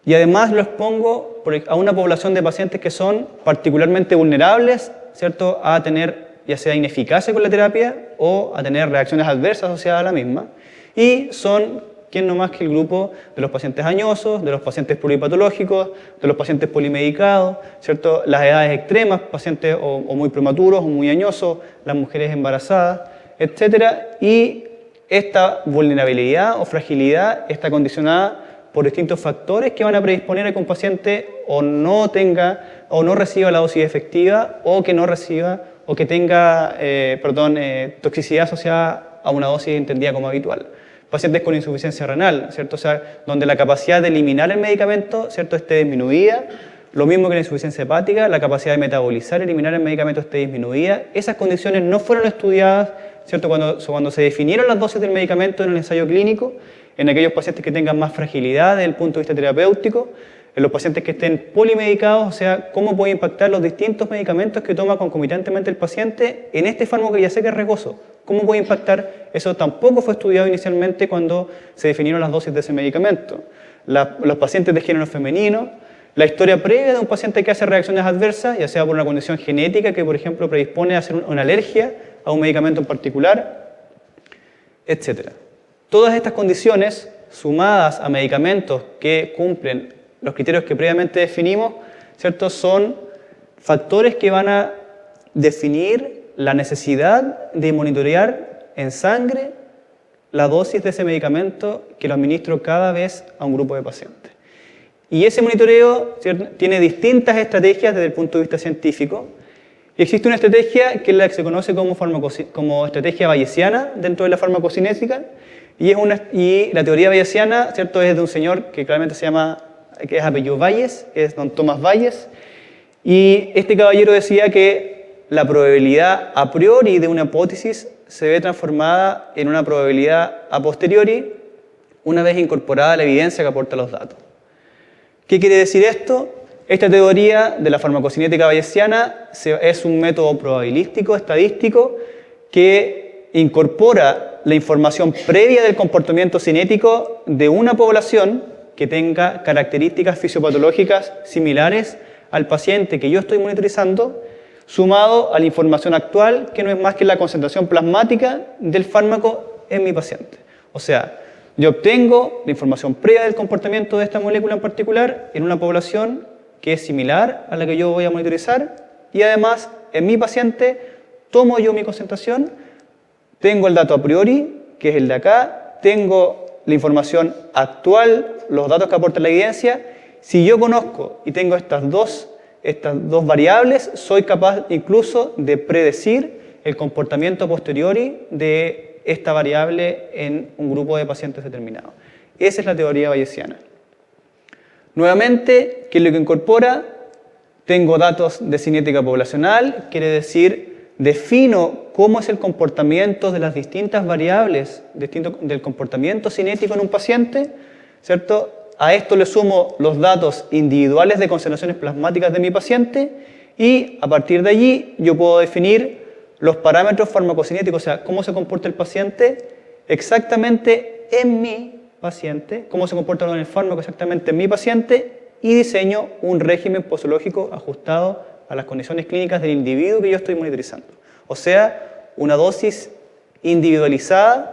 Speaker 2: y además lo expongo a una población de pacientes que son particularmente vulnerables, ¿cierto?, a tener ya sea ineficacia con la terapia o a tener reacciones adversas asociadas a la misma. Y son, ¿quién no más que el grupo de los pacientes añosos, de los pacientes pluripatológicos, de los pacientes polimedicados, ¿cierto?, las edades extremas, pacientes o muy prematuros o muy añosos, las mujeres embarazadas, etcétera. Y esta vulnerabilidad o fragilidad está condicionada por distintos factores que van a predisponer a que un paciente o no tenga o no reciba la dosis efectiva o que no reciba o que tenga toxicidad asociada a una dosis entendida como habitual. Pacientes con insuficiencia renal, ¿cierto? O sea, donde la capacidad de eliminar el medicamento, ¿cierto?, esté disminuida. Lo mismo que la insuficiencia hepática, la capacidad de metabolizar, eliminar el medicamento esté disminuida. Esas condiciones no fueron estudiadas, ¿cierto?, cuando se definieron las dosis del medicamento en el ensayo clínico, en aquellos pacientes que tengan más fragilidad desde el punto de vista terapéutico, en los pacientes que estén polimedicados, o sea, cómo puede impactar los distintos medicamentos que toma concomitantemente el paciente en este fármaco que ya sé que es riesgoso. ¿Cómo puede impactar? Eso tampoco fue estudiado inicialmente cuando se definieron las dosis de ese medicamento. Los pacientes de género femenino, la historia previa de un paciente que hace reacciones adversas, ya sea por una condición genética que, por ejemplo, predispone a hacer una alergia a un medicamento en particular, etc. Todas estas condiciones, sumadas a medicamentos que cumplen los criterios que previamente definimos, ¿cierto?, son factores que van a definir la necesidad de monitorear en sangre la dosis de ese medicamento que lo administro cada vez a un grupo de pacientes. Y ese monitoreo, ¿cierto?, tiene distintas estrategias desde el punto de vista científico. Y existe una estrategia que es la que se conoce como estrategia bayesiana dentro de la farmacocinética. Y la teoría bayesiana, ¿cierto?, es de un señor que claramente que es apellido Bayes, que es don Tomás Bayes. Y este caballero decía que la probabilidad a priori de una hipótesis se ve transformada en una probabilidad a posteriori una vez incorporada la evidencia que aporta los datos. ¿Qué quiere decir esto? Esta teoría de la farmacocinética bayesiana es un método probabilístico, estadístico, que incorpora la información previa del comportamiento cinético de una población que tenga características fisiopatológicas similares al paciente que yo estoy monitorizando, sumado a la información actual, que no es más que la concentración plasmática del fármaco en mi paciente. O sea, yo obtengo la información previa del comportamiento de esta molécula en particular en una población que es similar a la que yo voy a monitorizar y además en mi paciente tomo yo mi concentración, tengo el dato a priori, que es el de acá, tengo la información actual, los datos que aporta la evidencia. Si yo conozco y tengo estas dos variables, soy capaz incluso de predecir el comportamiento a posteriori de esta variable en un grupo de pacientes determinado. Esa es la teoría bayesiana. Nuevamente, ¿qué es lo que incorpora? Tengo datos de cinética poblacional, quiere decir, defino cómo es el comportamiento de las distintas variables del comportamiento cinético en un paciente, ¿cierto? A esto le sumo los datos individuales de concentraciones plasmáticas de mi paciente y a partir de allí yo puedo definir los parámetros farmacocinéticos, o sea, cómo se comporta el paciente exactamente en mi paciente, cómo se comporta con el fármaco exactamente en mi paciente y diseño un régimen posológico ajustado a las condiciones clínicas del individuo que yo estoy monitorizando. O sea, una dosis individualizada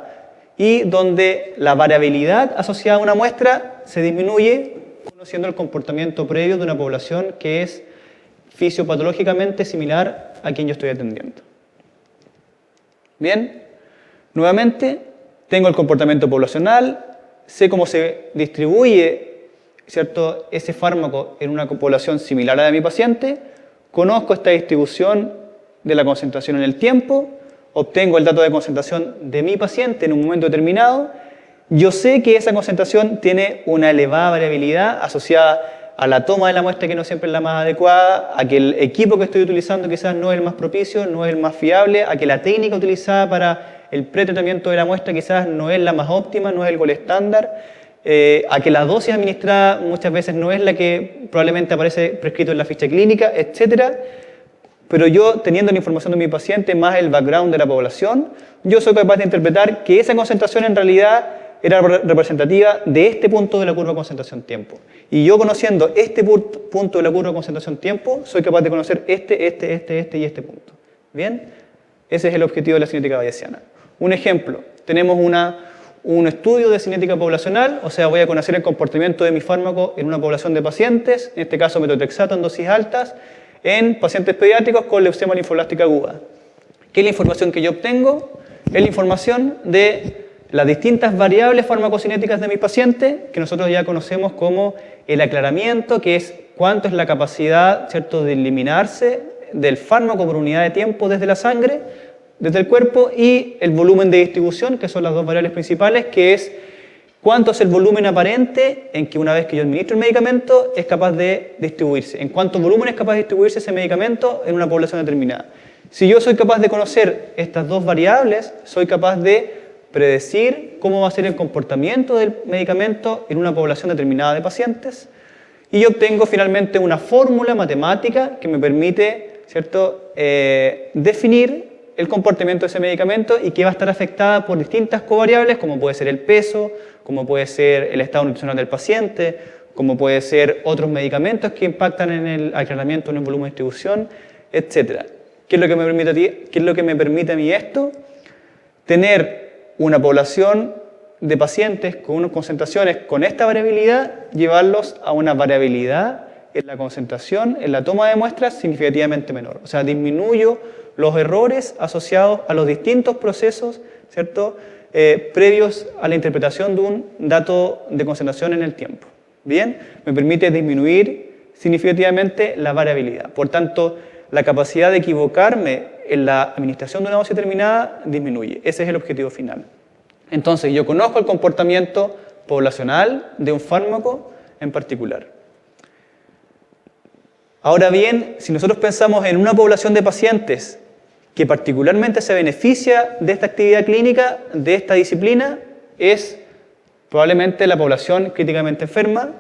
Speaker 2: y donde la variabilidad asociada a una muestra se disminuye conociendo el comportamiento previo de una población que es fisiopatológicamente similar a quien yo estoy atendiendo. Bien, nuevamente tengo el comportamiento poblacional, sé cómo se distribuye, ¿cierto?, ese fármaco en una población similar a la de mi paciente, conozco esta distribución de la concentración en el tiempo, obtengo el dato de concentración de mi paciente en un momento determinado, yo sé que esa concentración tiene una elevada variabilidad asociada a la toma de la muestra que no siempre es la más adecuada, a que el equipo que estoy utilizando quizás no es el más propicio, no es el más fiable, a que la técnica utilizada para el pretratamiento de la muestra quizás no es la más óptima, no es el gol estándar, a que la dosis administrada muchas veces no es la que probablemente aparece prescrito en la ficha clínica, etc. Pero yo, teniendo la información de mi paciente más el background de la población, yo soy capaz de interpretar que esa concentración en realidad era representativa de este punto de la curva de concentración-tiempo. Y yo conociendo este punto de la curva de concentración-tiempo, soy capaz de conocer este y este punto. ¿Bien? Ese es el objetivo de la cinética bayesiana. Un ejemplo, tenemos un estudio de cinética poblacional, o sea, voy a conocer el comportamiento de mi fármaco en una población de pacientes, en este caso metotrexato en dosis altas, en pacientes pediátricos con leucemia linfoblástica aguda. ¿Qué es la información que yo obtengo? Es la información de las distintas variables farmacocinéticas de mi paciente, que nosotros ya conocemos como el aclaramiento, que es cuánto es la capacidad, ¿cierto?, de eliminarse del fármaco por unidad de tiempo desde la sangre, desde el cuerpo, y el volumen de distribución, que son las dos variables principales, que es cuánto es el volumen aparente en que una vez que yo administro el medicamento es capaz de distribuirse, en cuánto volumen es capaz de distribuirse ese medicamento en una población determinada. Si yo soy capaz de conocer estas dos variables, soy capaz de predecir cómo va a ser el comportamiento del medicamento en una población determinada de pacientes, y obtengo finalmente una fórmula matemática que me permite, ¿cierto?, definir el comportamiento de ese medicamento y que va a estar afectada por distintas covariables, como puede ser el peso, como puede ser el estado nutricional del paciente, como puede ser otros medicamentos que impactan en el aclaramiento, en el volumen de distribución, etc. ¿Qué es lo que me permite a ti? ¿Qué es lo que me permite a mí esto? Tener una población de pacientes con unas concentraciones con esta variabilidad, llevarlos a una variabilidad en la concentración, en la toma de muestras significativamente menor. O sea, disminuyo los errores asociados a los distintos procesos, ¿cierto?, previos a la interpretación de un dato de concentración en el tiempo. Bien, me permite disminuir significativamente la variabilidad. Por tanto, la capacidad de equivocarme en la administración de una dosis determinada disminuye. Ese es el objetivo final. Entonces, yo conozco el comportamiento poblacional de un fármaco en particular. Ahora bien, si nosotros pensamos en una población de pacientes que particularmente se beneficia de esta actividad clínica, de esta disciplina, es probablemente la población críticamente enferma.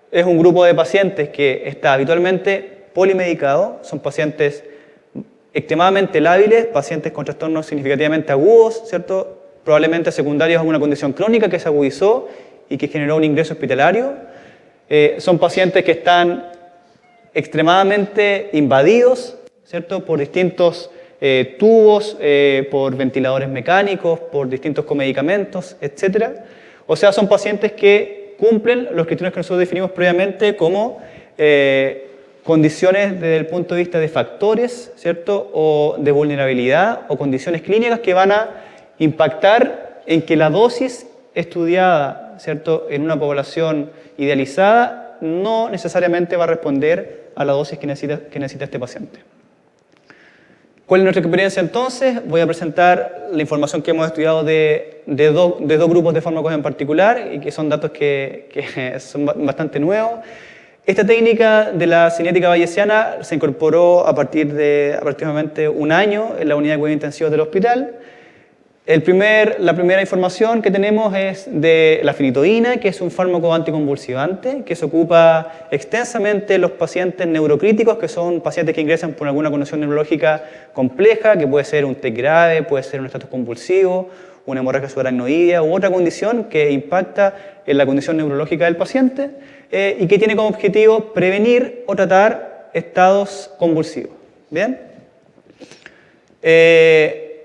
Speaker 2: Es un grupo de pacientes que está habitualmente polimedicado, son pacientes extremadamente lábiles, pacientes con trastornos significativamente agudos, ¿cierto?, probablemente secundarios a una condición crónica que se agudizó y que generó un ingreso hospitalario. Son pacientes que están extremadamente invadidos, ¿cierto?, por distintos tubos, por ventiladores mecánicos, por distintos comedicamentos, etc. O sea, son pacientes que cumplen los criterios que nosotros definimos previamente como condiciones desde el punto de vista de factores, ¿cierto?, o de vulnerabilidad o condiciones clínicas que van a impactar en que la dosis estudiada, ¿cierto?, en una población idealizada no necesariamente va a responder a la dosis que necesita este paciente. ¿Cuál es nuestra experiencia entonces? Voy a presentar la información que hemos estudiado de dos grupos de fármacos en particular y que son datos que son bastante nuevos. Esta técnica de la cinética bayesiana se incorporó a partir de aproximadamente un año en la unidad de cuidados intensivos del hospital. La primera información que tenemos es de la fenitoína, que es un fármaco anticonvulsivante que se ocupa extensamente en los pacientes neurocríticos, que son pacientes que ingresan por alguna condición neurológica compleja, que puede ser un TEC grave, puede ser un estatus convulsivo, una hemorragia subaracnoidea u otra condición que impacta en la condición neurológica del paciente y que tiene como objetivo prevenir o tratar estados convulsivos. ¿Bien?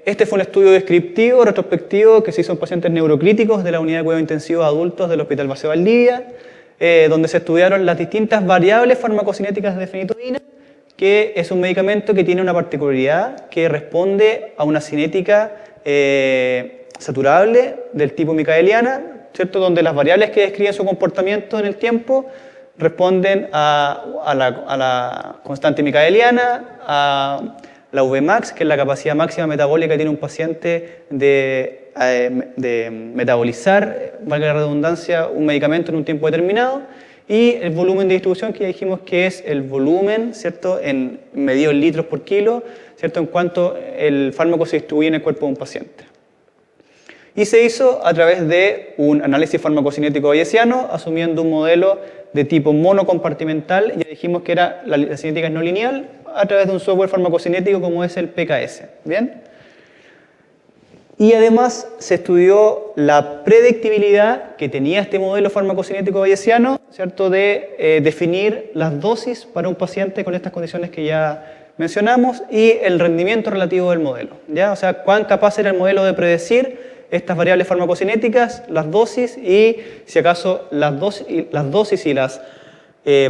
Speaker 2: Este fue un estudio descriptivo, retrospectivo, que se hizo en pacientes neurocríticos de la unidad de cuidados intensivos adultos del Hospital Base Valdivia, donde se estudiaron las distintas variables farmacocinéticas de fenitoína, que es un medicamento que tiene una particularidad que responde a una cinética saturable del tipo micaeliana, ¿cierto?, donde las variables que describen su comportamiento en el tiempo responden a la constante micaeliana, a la Vmax, que es la capacidad máxima metabólica que tiene un paciente de metabolizar, valga la redundancia, un medicamento en un tiempo determinado, y el volumen de distribución que ya dijimos que es el volumen, ¿cierto?, medido en litros por kilo, ¿cierto?, en cuanto el fármaco se distribuye en el cuerpo de un paciente. Y se hizo a través de un análisis farmacocinético bayesiano, asumiendo un modelo de tipo monocompartimental. Ya dijimos que la cinética es no lineal, a través de un software farmacocinético como es el PKS. ¿Bien? Y además se estudió la predictibilidad que tenía este modelo farmacocinético bayesiano, ¿cierto?, de definir las dosis para un paciente con estas condiciones que ya mencionamos y el rendimiento relativo del modelo, ¿ya? O sea, cuán capaz era el modelo de predecir estas variables farmacocinéticas, las dosis y, si acaso, las dosis y las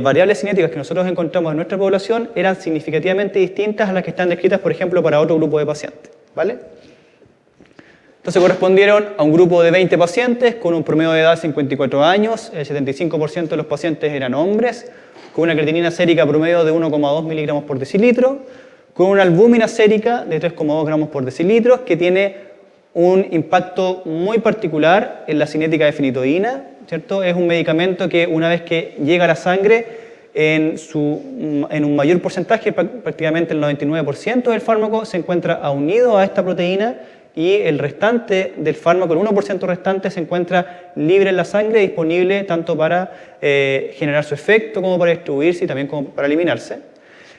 Speaker 2: variables cinéticas que nosotros encontramos en nuestra población eran significativamente distintas a las que están descritas, por ejemplo, para otro grupo de pacientes, ¿vale? Entonces correspondieron a un grupo de 20 pacientes con un promedio de edad de 54 años, el 75% de los pacientes eran hombres, con una creatinina sérica promedio de 1,2 miligramos por decilitro, con una albúmina sérica de 3,2 gramos por decilitro, que tiene un impacto muy particular en la cinética de fenitoína, ¿cierto? Es un medicamento que una vez que llega a la sangre, en un mayor porcentaje, prácticamente el 99% del fármaco se encuentra unido a esta proteína y el restante del fármaco, el 1% restante, se encuentra libre en la sangre, disponible tanto para generar su efecto como para distribuirse y también como para eliminarse.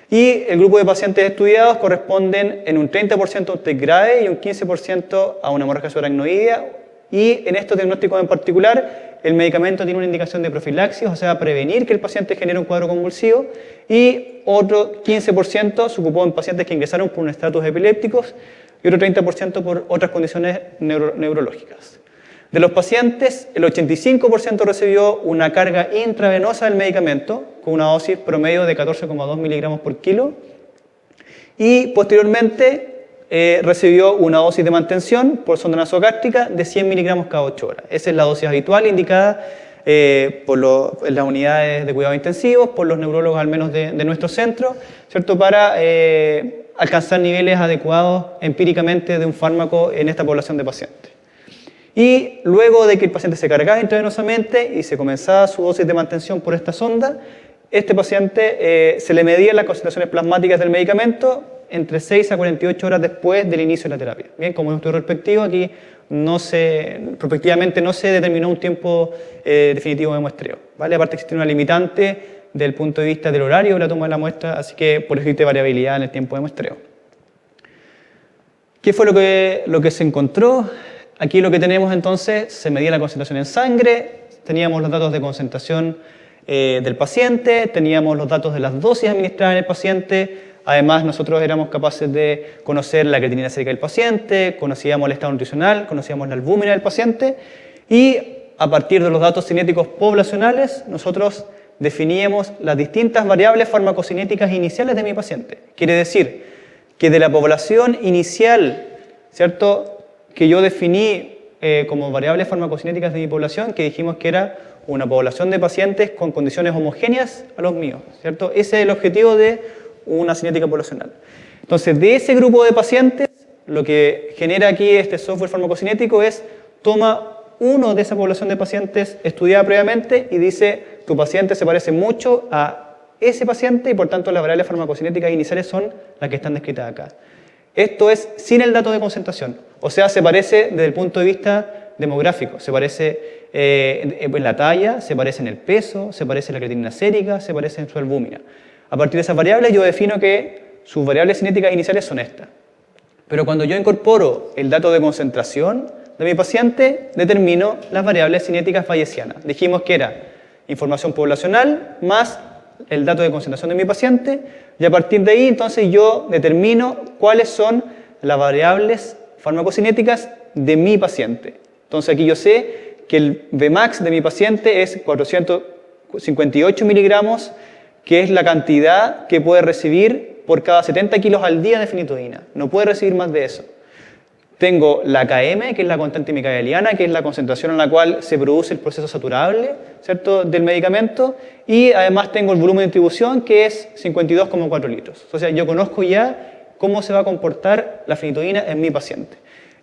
Speaker 2: Y el grupo de pacientes estudiados corresponden en un 30% a un TEC grave y un 15% a una hemorragia subaracnoidea. Y en estos diagnósticos en particular, el medicamento tiene una indicación de profilaxis, o sea, prevenir que el paciente genere un cuadro convulsivo, y otro 15% se ocupó en pacientes que ingresaron por un estatus epilépticos y otro 30% por otras condiciones neurológicas. De los pacientes, el 85% recibió una carga intravenosa del medicamento, con una dosis promedio de 14,2 miligramos por kilo, y posteriormente recibió una dosis de mantención por sonda nasogástrica de 100 miligramos cada 8 horas. Esa es la dosis habitual indicada en las unidades de cuidados intensivos, por los neurólogos al menos de nuestro centro, ¿cierto?, para alcanzar niveles adecuados empíricamente de un fármaco en esta población de pacientes. Y luego de que el paciente se cargaba intravenosamente y se comenzaba su dosis de mantención por esta sonda, este paciente se le medían las concentraciones plasmáticas del medicamento entre 6 a 48 horas después del inicio de la terapia. Bien, como es un estudio respectivo, aquí prospectivamente no se determinó un tiempo definitivo de muestreo, ¿vale? Aparte existe una limitante del punto de vista del horario de la toma de la muestra, así que por eso existe variabilidad en el tiempo de muestreo. ¿Qué fue lo que se encontró? Aquí lo que tenemos entonces, se medía la concentración en sangre, teníamos los datos de concentración del paciente, teníamos los datos de las dosis administradas en el paciente, además nosotros éramos capaces de conocer la creatinina sérica del paciente, conocíamos el estado nutricional, conocíamos la albúmina del paciente y a partir de los datos cinéticos poblacionales nosotros definíamos las distintas variables farmacocinéticas iniciales de mi paciente. Quiere decir que de la población inicial, ¿cierto?, que yo definí como variables farmacocinéticas de mi población, que dijimos que era una población de pacientes con condiciones homogéneas a los míos, ¿cierto? Ese es el objetivo de una cinética poblacional. Entonces, de ese grupo de pacientes, lo que genera aquí este software farmacocinético es, toma uno de esa población de pacientes estudiada previamente y dice, tu paciente se parece mucho a ese paciente y por tanto las variables farmacocinéticas iniciales son las que están descritas acá. Esto es sin el dato de concentración, o sea, se parece desde el punto de vista demográfico, se parece en la talla, se parece en el peso, se parece en la creatinina sérica, se parece en su albúmina. A partir de esas variables yo defino que sus variables cinéticas iniciales son estas. Pero cuando yo incorporo el dato de concentración de mi paciente, determino las variables cinéticas bayesianas. Dijimos que era información poblacional más el dato de concentración de mi paciente, y a partir de ahí entonces yo determino cuáles son las variables farmacocinéticas de mi paciente. Entonces aquí yo sé que el Vmax de mi paciente es 458 miligramos, que es la cantidad que puede recibir por cada 70 kilos al día de fenitoína. No puede recibir más de eso. Tengo la Km, que es la constante micaeliana, que es la concentración en la cual se produce el proceso saturable, ¿cierto?, del medicamento, y además tengo el volumen de distribución, que es 52,4 litros. O sea, yo conozco ya cómo se va a comportar la fenitoína en mi paciente.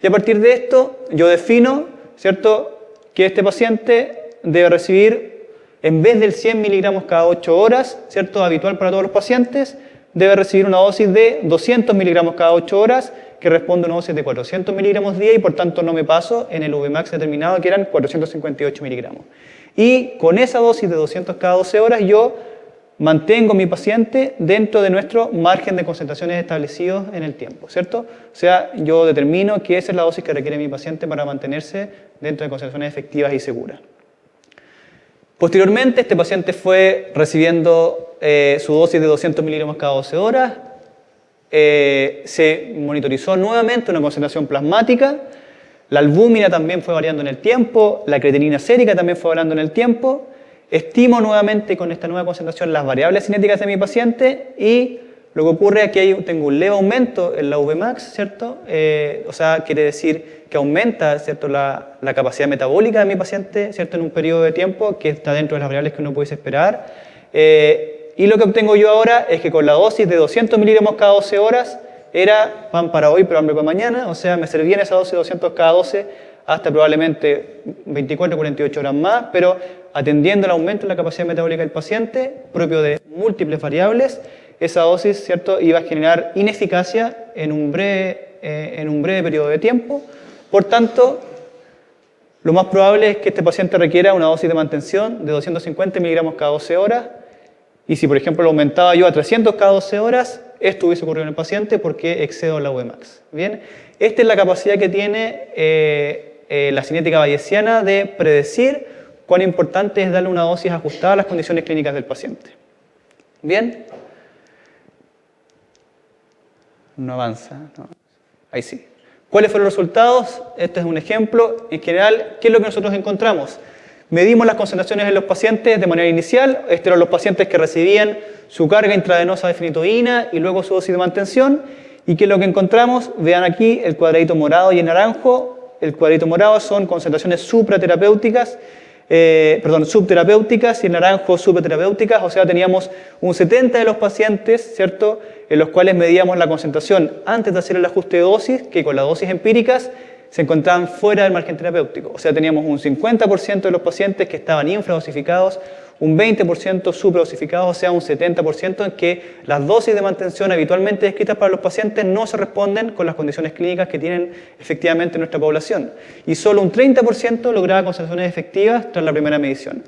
Speaker 2: Y a partir de esto, yo defino, ¿cierto?, que este paciente debe recibir, en vez del 100 miligramos cada 8 horas, ¿cierto?, habitual para todos los pacientes, debe recibir una dosis de 200 miligramos cada 8 horas, que responde a una dosis de 400 miligramos día y por tanto no me paso en el Vmax determinado, que eran 458 miligramos. Y con esa dosis de 200 cada 12 horas yo mantengo a mi paciente dentro de nuestro margen de concentraciones establecidos en el tiempo, ¿cierto? O sea, yo determino que esa es la dosis que requiere mi paciente para mantenerse dentro de concentraciones efectivas y seguras. Posteriormente, este paciente fue recibiendo su dosis de 200 miligramos cada 12 horas, se monitorizó nuevamente una concentración plasmática, la albúmina también fue variando en el tiempo, la creatinina sérica también fue variando en el tiempo, estimo nuevamente con esta nueva concentración las variables cinéticas de mi paciente y lo que ocurre es que tengo un leve aumento en la Vmax, ¿cierto? O sea, quiere decir que aumenta, ¿cierto?, la capacidad metabólica de mi paciente, ¿cierto?, en un periodo de tiempo que está dentro de las variables que uno pudiese esperar. Y lo que obtengo yo ahora es que con la dosis de 200 miligramos cada 12 horas era pan para hoy, pero hambre para mañana, o sea, me servían esa dosis de 200 cada 12 hasta probablemente 24 o 48 horas más, pero atendiendo al aumento en la capacidad metabólica del paciente, propio de múltiples variables, esa dosis, ¿cierto?, iba a generar ineficacia en un breve periodo de tiempo. Por tanto, lo más probable es que este paciente requiera una dosis de mantención de 250 miligramos cada 12 horas, y si por ejemplo lo aumentaba yo a 300 cada 12 horas, esto hubiese ocurrido en el paciente porque excedo la Vmax. Bien, esta es la capacidad que tiene la cinética bayesiana de predecir cuán importante es darle una dosis ajustada a las condiciones clínicas del paciente. Bien, no avanza, no. Ahí sí. ¿Cuáles fueron los resultados? Este es un ejemplo. En general, ¿qué es lo que nosotros encontramos? Medimos las concentraciones en los pacientes de manera inicial. Estos eran los pacientes que recibían su carga intravenosa de fenitoína y luego su dosis de mantención. ¿Y qué es lo que encontramos? Vean aquí el cuadradito morado y el naranjo. El cuadradito morado son concentraciones subterapéuticas y el naranjo supraterapéuticas. O sea, teníamos un 70 de los pacientes, ¿cierto?, en los cuales medíamos la concentración antes de hacer el ajuste de dosis, que con las dosis empíricas se encontraban fuera del margen terapéutico. O sea, teníamos un 50% de los pacientes que estaban infradosificados, un 20% supradosificados, o sea, un 70% en que las dosis de mantención habitualmente descritas para los pacientes no se responden con las condiciones clínicas que tienen efectivamente nuestra población. Y solo un 30% lograba concentraciones efectivas tras la primera medición.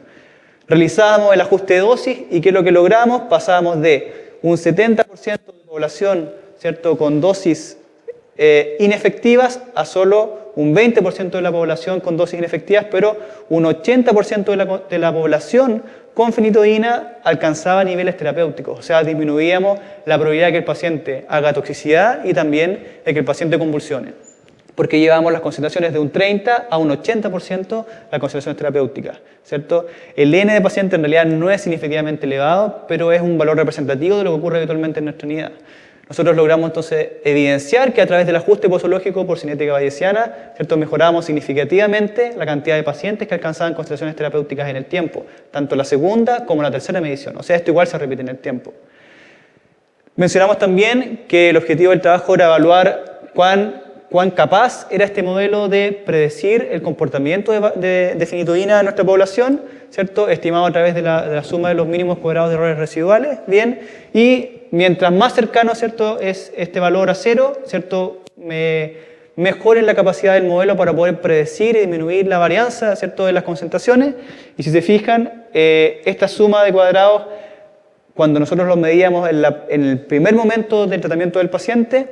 Speaker 2: Realizábamos el ajuste de dosis y ¿qué es lo que logramos? Pasábamos de un 70% de población, ¿cierto?, con dosis inefectivas a solo un 20% de la población con dosis inefectivas, pero un 80% de la población con fenitoína alcanzaba niveles terapéuticos. O sea, disminuíamos la probabilidad de que el paciente haga toxicidad y también de que el paciente convulsione, porque llevamos las concentraciones de un 30 a un 80% las concentraciones terapéuticas, ¿cierto? El N de paciente en realidad no es significativamente elevado, pero es un valor representativo de lo que ocurre habitualmente en nuestra unidad. Nosotros logramos entonces evidenciar que a través del ajuste posológico por cinética bayesiana, ¿cierto?, mejorábamos significativamente la cantidad de pacientes que alcanzaban concentraciones terapéuticas en el tiempo, tanto la segunda como la tercera medición. O sea, esto igual se repite en el tiempo. Mencionamos también que el objetivo del trabajo era evaluar cuán capaz era este modelo de predecir el comportamiento de fenitoína en nuestra población, ¿cierto?, estimado a través de la suma de los mínimos cuadrados de errores residuales, ¿bien? Y mientras más cercano, ¿cierto?, es este valor a cero, ¿cierto?, mejor es la capacidad del modelo para poder predecir y disminuir la varianza, ¿cierto?, de las concentraciones. Y si se fijan, esta suma de cuadrados, cuando nosotros los medíamos en el primer momento del tratamiento del paciente,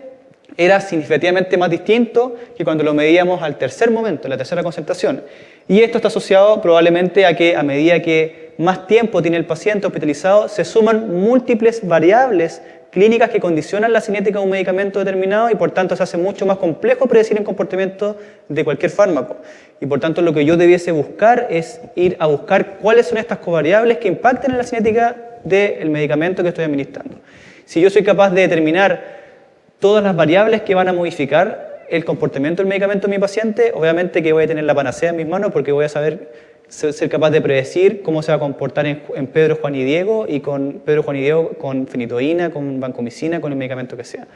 Speaker 2: era significativamente más distinto que cuando lo medíamos al tercer momento, en la tercera concentración. Y esto está asociado probablemente a que a medida que más tiempo tiene el paciente hospitalizado, se suman múltiples variables clínicas que condicionan la cinética de un medicamento determinado y por tanto se hace mucho más complejo predecir el comportamiento de cualquier fármaco. Y por tanto lo que yo debiese buscar es ir a buscar cuáles son estas covariables que impacten en la cinética del medicamento que estoy administrando. Si yo soy capaz de determinar todas las variables que van a modificar el comportamiento del medicamento de mi paciente, obviamente que voy a tener la panacea en mis manos porque voy a ser capaz de predecir cómo se va a comportar en Pedro, Juan y Diego y con Pedro, Juan y Diego con fenitoína, con vancomicina, con el medicamento que sea.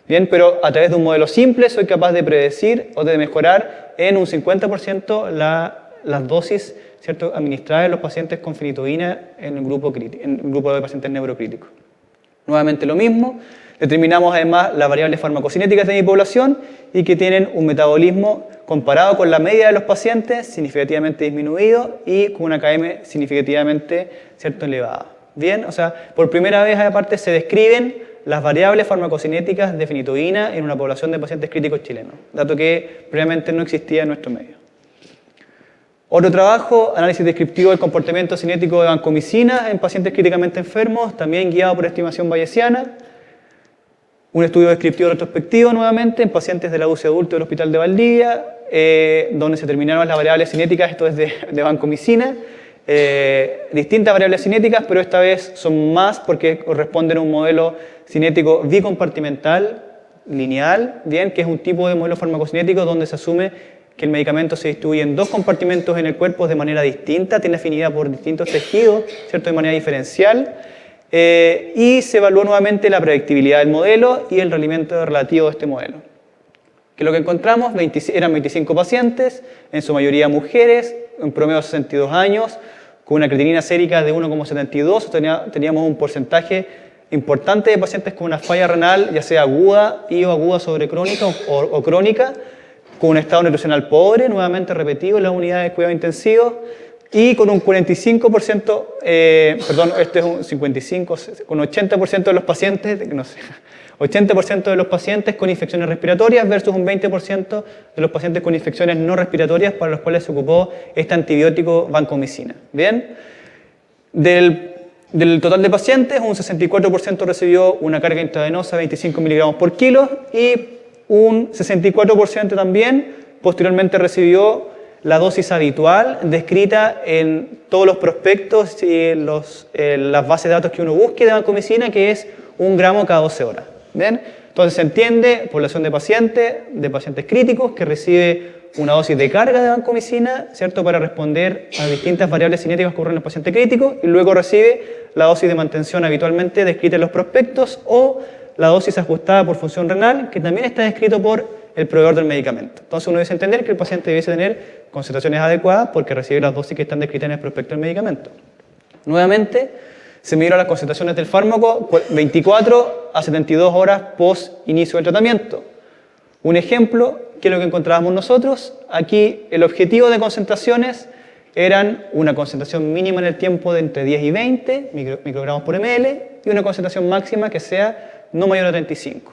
Speaker 2: Bien, pero a través de un modelo simple soy capaz de predecir o de mejorar en un 50% las dosis, ¿cierto?, administradas en los pacientes con fenitoína en el grupo de pacientes neurocríticos. Nuevamente lo mismo. Determinamos además las variables farmacocinéticas de mi población y que tienen un metabolismo comparado con la media de los pacientes significativamente disminuido y con una KM significativamente, ¿cierto?, elevada. Bien, o sea, por primera vez aparte se describen las variables farmacocinéticas de fenitoína en una población de pacientes críticos chilenos, dato que previamente no existía en nuestro medio. Otro trabajo, análisis descriptivo del comportamiento cinético de vancomicina en pacientes críticamente enfermos, también guiado por estimación bayesiana. Un estudio descriptivo retrospectivo nuevamente en pacientes de la UCI adulto del Hospital de Valdivia, donde se determinaron las variables cinéticas, esto es de vancomicina. Distintas variables cinéticas, pero esta vez son más porque corresponden a un modelo cinético bicompartimental, lineal, bien, que es un tipo de modelo farmacocinético donde se asume que el medicamento se distribuye en dos compartimentos en el cuerpo de manera distinta, tiene afinidad por distintos tejidos, ¿cierto?, de manera diferencial, y se evaluó nuevamente la predictibilidad del modelo y el rendimiento relativo de este modelo. Que lo que encontramos eran 25 pacientes, en su mayoría mujeres, en promedio de 62 años, con una creatinina sérica de 1,72, teníamos un porcentaje importante de pacientes con una falla renal, ya sea aguda o aguda sobre crónica o crónica, con un estado nutricional pobre, nuevamente repetido en las unidades de cuidado intensivo, y con un 45%, este es un 55, con 80% de los pacientes, no sé, 80% de los pacientes con infecciones respiratorias versus un 20% de los pacientes con infecciones no respiratorias para los cuales se ocupó este antibiótico vancomicina. Bien, del total de pacientes, un 64% recibió una carga intravenosa de 25 miligramos por kilo y un 64% también posteriormente recibió la dosis habitual descrita en todos los prospectos y las bases de datos que uno busque de vancomicina, que es 1 gramo cada 12 horas. ¿Bien? Entonces se entiende población de pacientes críticos que recibe una dosis de carga de vancomicina, ¿cierto?, para responder a distintas variables cinéticas que ocurren en el paciente crítico, y luego recibe la dosis de mantención habitualmente descrita en los prospectos o la dosis ajustada por función renal, que también está descrito por el proveedor del medicamento. Entonces uno debe entender que el paciente debe tener concentraciones adecuadas porque recibe las dosis que están descritas en el prospecto del medicamento. Nuevamente, se midieron las concentraciones del fármaco 24 a 72 horas post inicio del tratamiento. Un ejemplo, que es lo que encontrábamos nosotros, aquí el objetivo de concentraciones eran una concentración mínima en el tiempo de entre 10 y 20 microgramos por ml y una concentración máxima que sea no mayor a 35.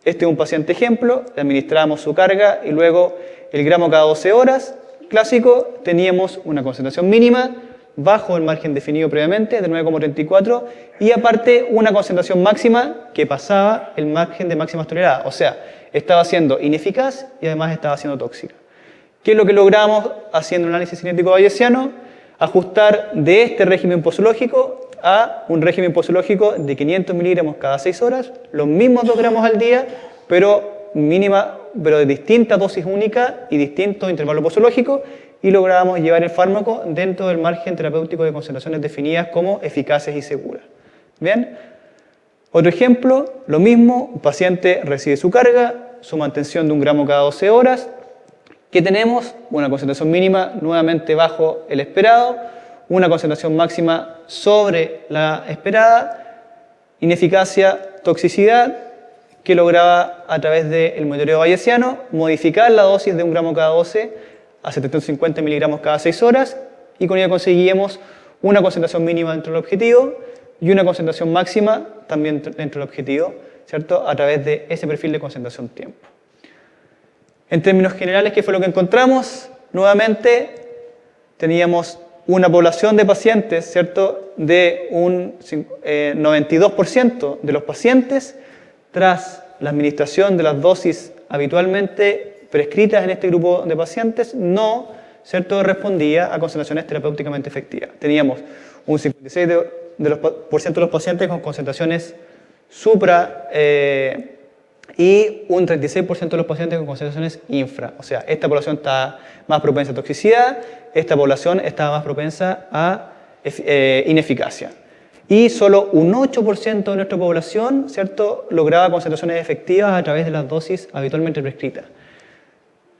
Speaker 2: Este es un paciente ejemplo, le administramos su carga y luego el gramo cada 12 horas, clásico, teníamos una concentración mínima bajo el margen definido previamente de 9,34 y aparte una concentración máxima que pasaba el margen de máximas toleradas, o sea, estaba siendo ineficaz y además estaba siendo tóxica. ¿Qué es lo que logramos haciendo un análisis cinético bayesiano? Ajustar de este régimen posológico a un régimen posológico de 500 miligramos cada 6 horas, los mismos 2 gramos al día, pero de distinta dosis única y distinto intervalo posológico, y logramos llevar el fármaco dentro del margen terapéutico de concentraciones definidas como eficaces y seguras. ¿Bien? Otro ejemplo, lo mismo, un paciente recibe su carga, su mantención de 1 gramo cada 12 horas, ¿qué tenemos? Una concentración mínima nuevamente bajo el esperado, una concentración máxima sobre la esperada, ineficacia, toxicidad, que lograba a través del monitoreo bayesiano modificar la dosis de 1 gramo cada 12 a 750 miligramos cada 6 horas, y con ello conseguíamos una concentración mínima dentro del objetivo y una concentración máxima también dentro del objetivo, ¿cierto?, a través de ese perfil de concentración-tiempo. En términos generales, ¿qué fue lo que encontramos? Nuevamente, teníamos una población de pacientes, ¿cierto?, de un 92% de los pacientes, tras la administración de las dosis habitualmente prescritas en este grupo de pacientes, no, ¿cierto?, respondía a concentraciones terapéuticamente efectivas. Teníamos un 56% de los pacientes con concentraciones supra y un 36% de los pacientes con concentraciones infra. O sea, esta población está más propensa a toxicidad, esta población está más propensa a ineficacia. Y solo un 8% de nuestra población, ¿cierto?, lograba concentraciones efectivas a través de las dosis habitualmente prescritas.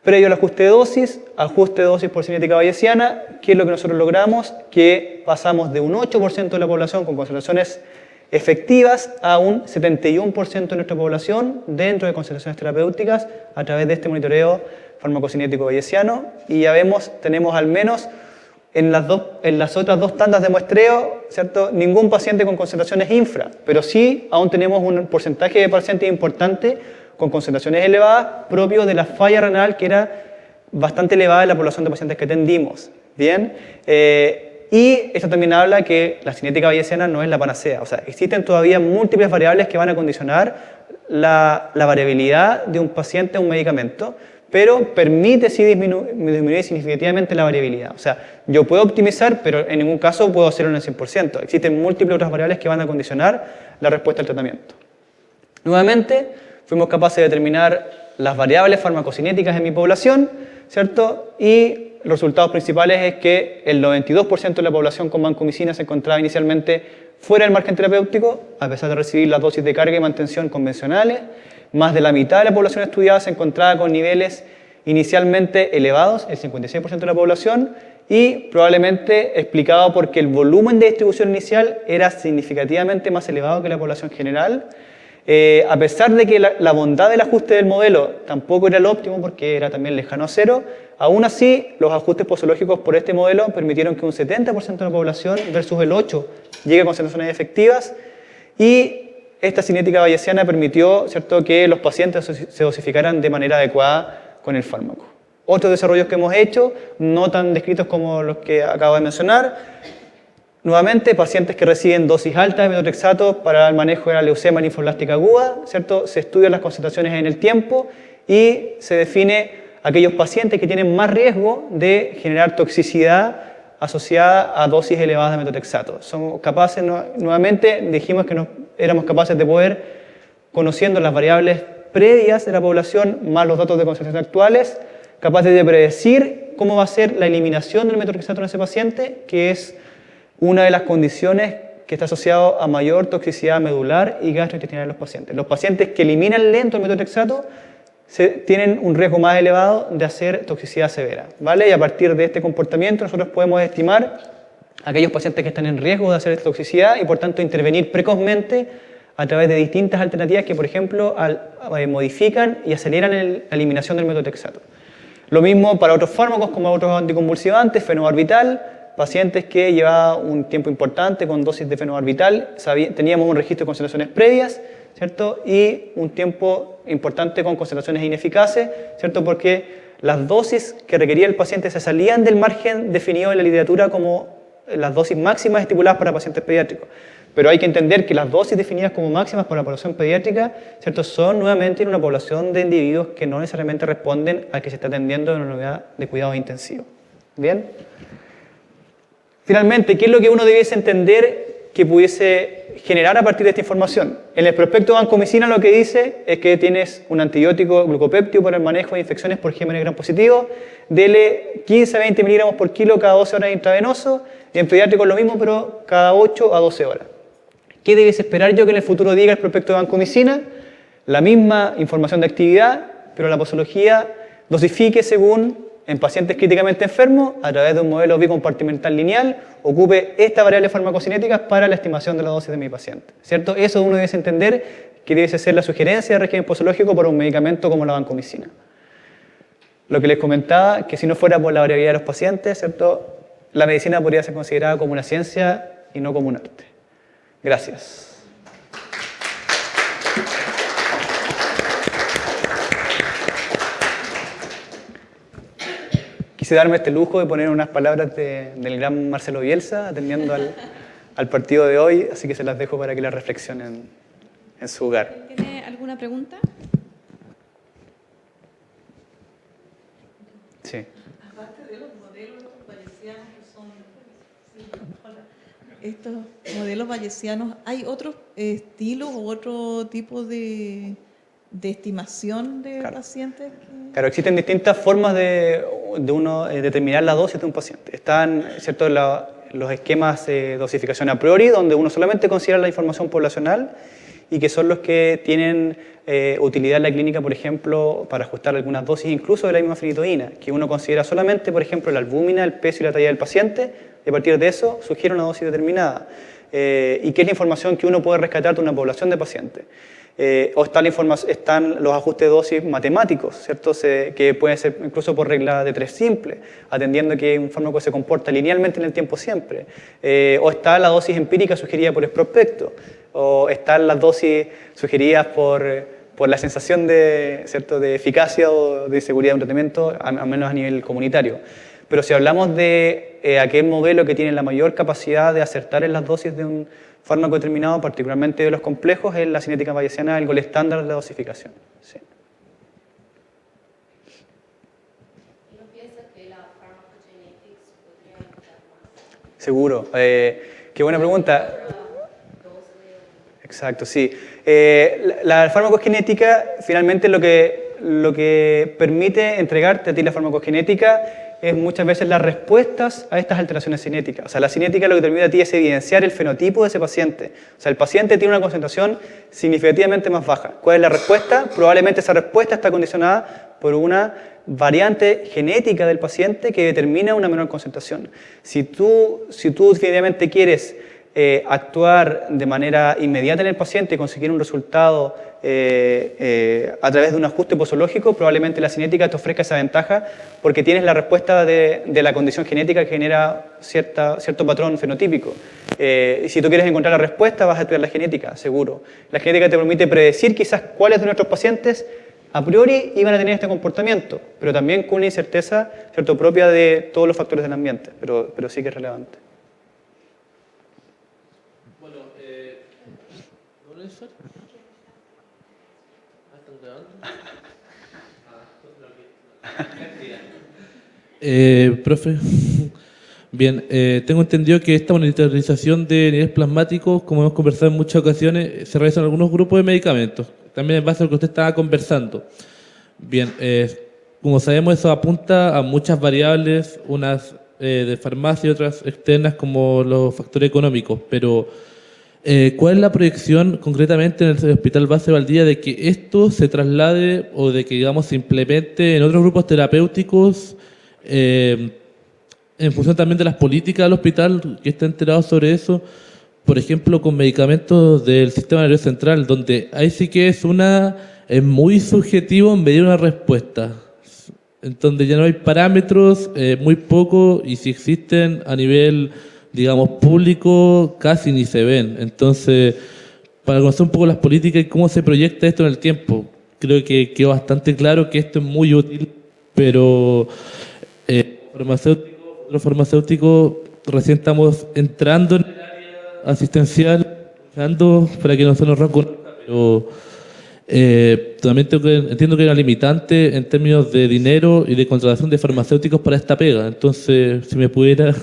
Speaker 2: Previo al ajuste de dosis por cinética bayesiana, ¿qué es lo que nosotros logramos? Que pasamos de un 8% de la población con concentraciones efectivas a un 71% de nuestra población dentro de concentraciones terapéuticas a través de este monitoreo farmacocinético bayesiano, y ya tenemos al menos En las otras dos tandas de muestreo, ¿cierto? Ningún paciente con concentraciones infra, pero sí aún tenemos un porcentaje de pacientes importante con concentraciones elevadas propio de la falla renal, que era bastante elevada en la población de pacientes que atendimos. ¿Bien? Y esto también habla que la cinética bayesiana no es la panacea. O sea, existen todavía múltiples variables que van a condicionar la variabilidad de un paciente a un medicamento, pero permite sí disminuir significativamente la variabilidad. O sea, yo puedo optimizar, pero en ningún caso puedo hacerlo en el 100%. Existen múltiples otras variables que van a condicionar la respuesta al tratamiento. Nuevamente, fuimos capaces de determinar las variables farmacocinéticas en mi población, ¿cierto? Y los resultados principales es que el 92% de la población con vancomicina se encontraba inicialmente fuera del margen terapéutico, a pesar de recibir las dosis de carga y mantención convencionales. Más de la mitad de la población estudiada se encontraba con niveles inicialmente elevados, el 56% de la población, y probablemente explicado porque el volumen de distribución inicial era significativamente más elevado que la población general. A pesar de que la bondad del ajuste del modelo tampoco era el óptimo porque era también lejano a cero, aún así los ajustes posológicos por este modelo permitieron que un 70% de la población versus el 8% llegue a concentraciones efectivas, y esta cinética bayesiana permitió, ¿cierto?, que los pacientes se dosificaran de manera adecuada con el fármaco. Otros desarrollos que hemos hecho, no tan descritos como los que acabo de mencionar, nuevamente, pacientes que reciben dosis altas de metotrexato para el manejo de la leucemia linfoblástica aguda, ¿cierto? Se estudian las concentraciones en el tiempo y se define aquellos pacientes que tienen más riesgo de generar toxicidad asociada a dosis elevadas de metotrexato. Somos capaces, nuevamente, dijimos que éramos capaces de poder, conociendo las variables previas de la población más los datos de concentración actuales, capaces de predecir cómo va a ser la eliminación del metotrexato en ese paciente, que es una de las condiciones que está asociado a mayor toxicidad medular y gastrointestinal en los pacientes. Los pacientes que eliminan lento el metotrexato tienen un riesgo más elevado de hacer toxicidad severa, ¿vale? Y a partir de este comportamiento nosotros podemos estimar aquellos pacientes que están en riesgo de hacer toxicidad y por tanto intervenir precozmente a través de distintas alternativas que, por ejemplo, modifican y aceleran la eliminación del metotrexato. Lo mismo para otros fármacos como otros anticonvulsivantes, fenobarbital, pacientes que llevaban un tiempo importante con dosis de fenobarbital, teníamos un registro de concentraciones previas, ¿cierto? Y un tiempo importante con concentraciones ineficaces, ¿cierto? Porque las dosis que requería el paciente se salían del margen definido en la literatura como las dosis máximas estipuladas para pacientes pediátricos. Pero hay que entender que las dosis definidas como máximas para la población pediátrica, ¿cierto?, son nuevamente en una población de individuos que no necesariamente responden al que se está atendiendo en una unidad de cuidados intensivos. ¿Bien? Finalmente, ¿qué es lo que uno debiese entender que pudiese generar a partir de esta información? En el prospecto de vancomicina lo que dice es que tienes un antibiótico glucopéptido para el manejo de infecciones por gérmenes gram positivo, dele 15 a 20 miligramos por kilo cada 12 horas intravenoso, y en pediátricos lo mismo, pero cada 8 a 12 horas. ¿Qué debiese esperar yo que en el futuro diga el prospecto de vancomicina? La misma información de actividad, pero la posología dosifique según en pacientes críticamente enfermos, a través de un modelo bicompartimental lineal, ocupe estas variables farmacocinéticas para la estimación de la dosis de mi paciente, ¿cierto? Eso uno debe entender que debe ser la sugerencia de régimen posológico para un medicamento como la vancomicina. Lo que les comentaba, que si no fuera por la variabilidad de los pacientes, ¿cierto?, la medicina podría ser considerada como una ciencia y no como un arte. Gracias. Quise darme este lujo de poner unas palabras del gran Marcelo Bielsa atendiendo al partido de hoy, así que se las dejo para que las reflexionen en su hogar.
Speaker 3: ¿Tiene alguna pregunta?
Speaker 2: Sí.
Speaker 4: Aparte de los modelos bayesianos que son... Estos modelos bayesianos, ¿hay otros estilos o otro tipo de estimación de pacientes?
Speaker 2: Claro, existen distintas formas de uno determinar la dosis de un paciente. Están, ¿cierto?, los esquemas de dosificación a priori, donde uno solamente considera la información poblacional y que son los que tienen utilidad en la clínica, por ejemplo, para ajustar algunas dosis, incluso de la misma fenitoína, que uno considera solamente, por ejemplo, la albúmina, el peso y la talla del paciente, y a partir de eso sugiere una dosis determinada. y qué es la información que uno puede rescatar de una población de pacientes. O están los ajustes de dosis matemáticos, ¿cierto? Que pueden ser incluso por regla de 3 simple, atendiendo que un fármaco se comporta linealmente en el tiempo siempre. O está la dosis empírica sugerida por el prospecto, o están las dosis sugeridas por la sensación de, ¿cierto?, de eficacia o de seguridad de un tratamiento, al menos a nivel comunitario. Pero si hablamos de aquel modelo que tiene la mayor capacidad de acertar en las dosis de un fármaco determinado, particularmente de los complejos, es la cinética bayesiana, el gol estándar de la dosificación. Sí.
Speaker 3: ¿Y no piensas que la pharmacogenetics podría ayudar más?
Speaker 2: Seguro. Qué buena pregunta. Exacto, sí. La farmacogenética finalmente lo que permite entregarte a ti la farmacogenética es muchas veces las respuestas a estas alteraciones cinéticas. O sea, la cinética lo que te permite a ti es evidenciar el fenotipo de ese paciente. O sea, el paciente tiene una concentración significativamente más baja. ¿Cuál es la respuesta? Probablemente esa respuesta está condicionada por una variante genética del paciente que determina una menor concentración. Si tú definitivamente quieres actuar de manera inmediata en el paciente y conseguir un resultado a través de un ajuste posológico, probablemente la cinética te ofrezca esa ventaja porque tienes la respuesta de la condición genética que genera cierto patrón fenotípico. Y si tú quieres encontrar la respuesta, vas a estudiar la genética, seguro. La genética te permite predecir quizás cuáles de nuestros pacientes a priori iban a tener este comportamiento, pero también con una incerteza, ¿cierto?, propia de todos los factores del ambiente, pero sí que es relevante.
Speaker 5: Profe, bien, tengo entendido que esta monitorización de niveles plasmáticos, como hemos conversado en muchas ocasiones, se realiza en algunos grupos de medicamentos, también en base a lo que usted estaba conversando. Bien, como sabemos, eso apunta a muchas variables, unas de farmacia y otras externas como los factores económicos, pero ¿cuál es la proyección concretamente en el Hospital Base Valdivia de que esto se traslade o de que, digamos, se implemente en otros grupos terapéuticos en función también de las políticas del hospital, que está enterado sobre eso? Por ejemplo, con medicamentos del sistema nervioso central, donde ahí sí que es muy subjetivo medir una respuesta, en donde ya no hay parámetros, muy poco, y si existen a nivel, digamos, público, casi ni se ven. Entonces, para conocer un poco las políticas y cómo se proyecta esto en el tiempo, creo que quedó bastante claro que esto es muy útil, pero los farmacéuticos recién estamos entrando en el área asistencial, para que no se nos reconozca, pero también entiendo que hay una limitante en términos de dinero y de contratación de farmacéuticos para esta pega. Entonces, si me pudiera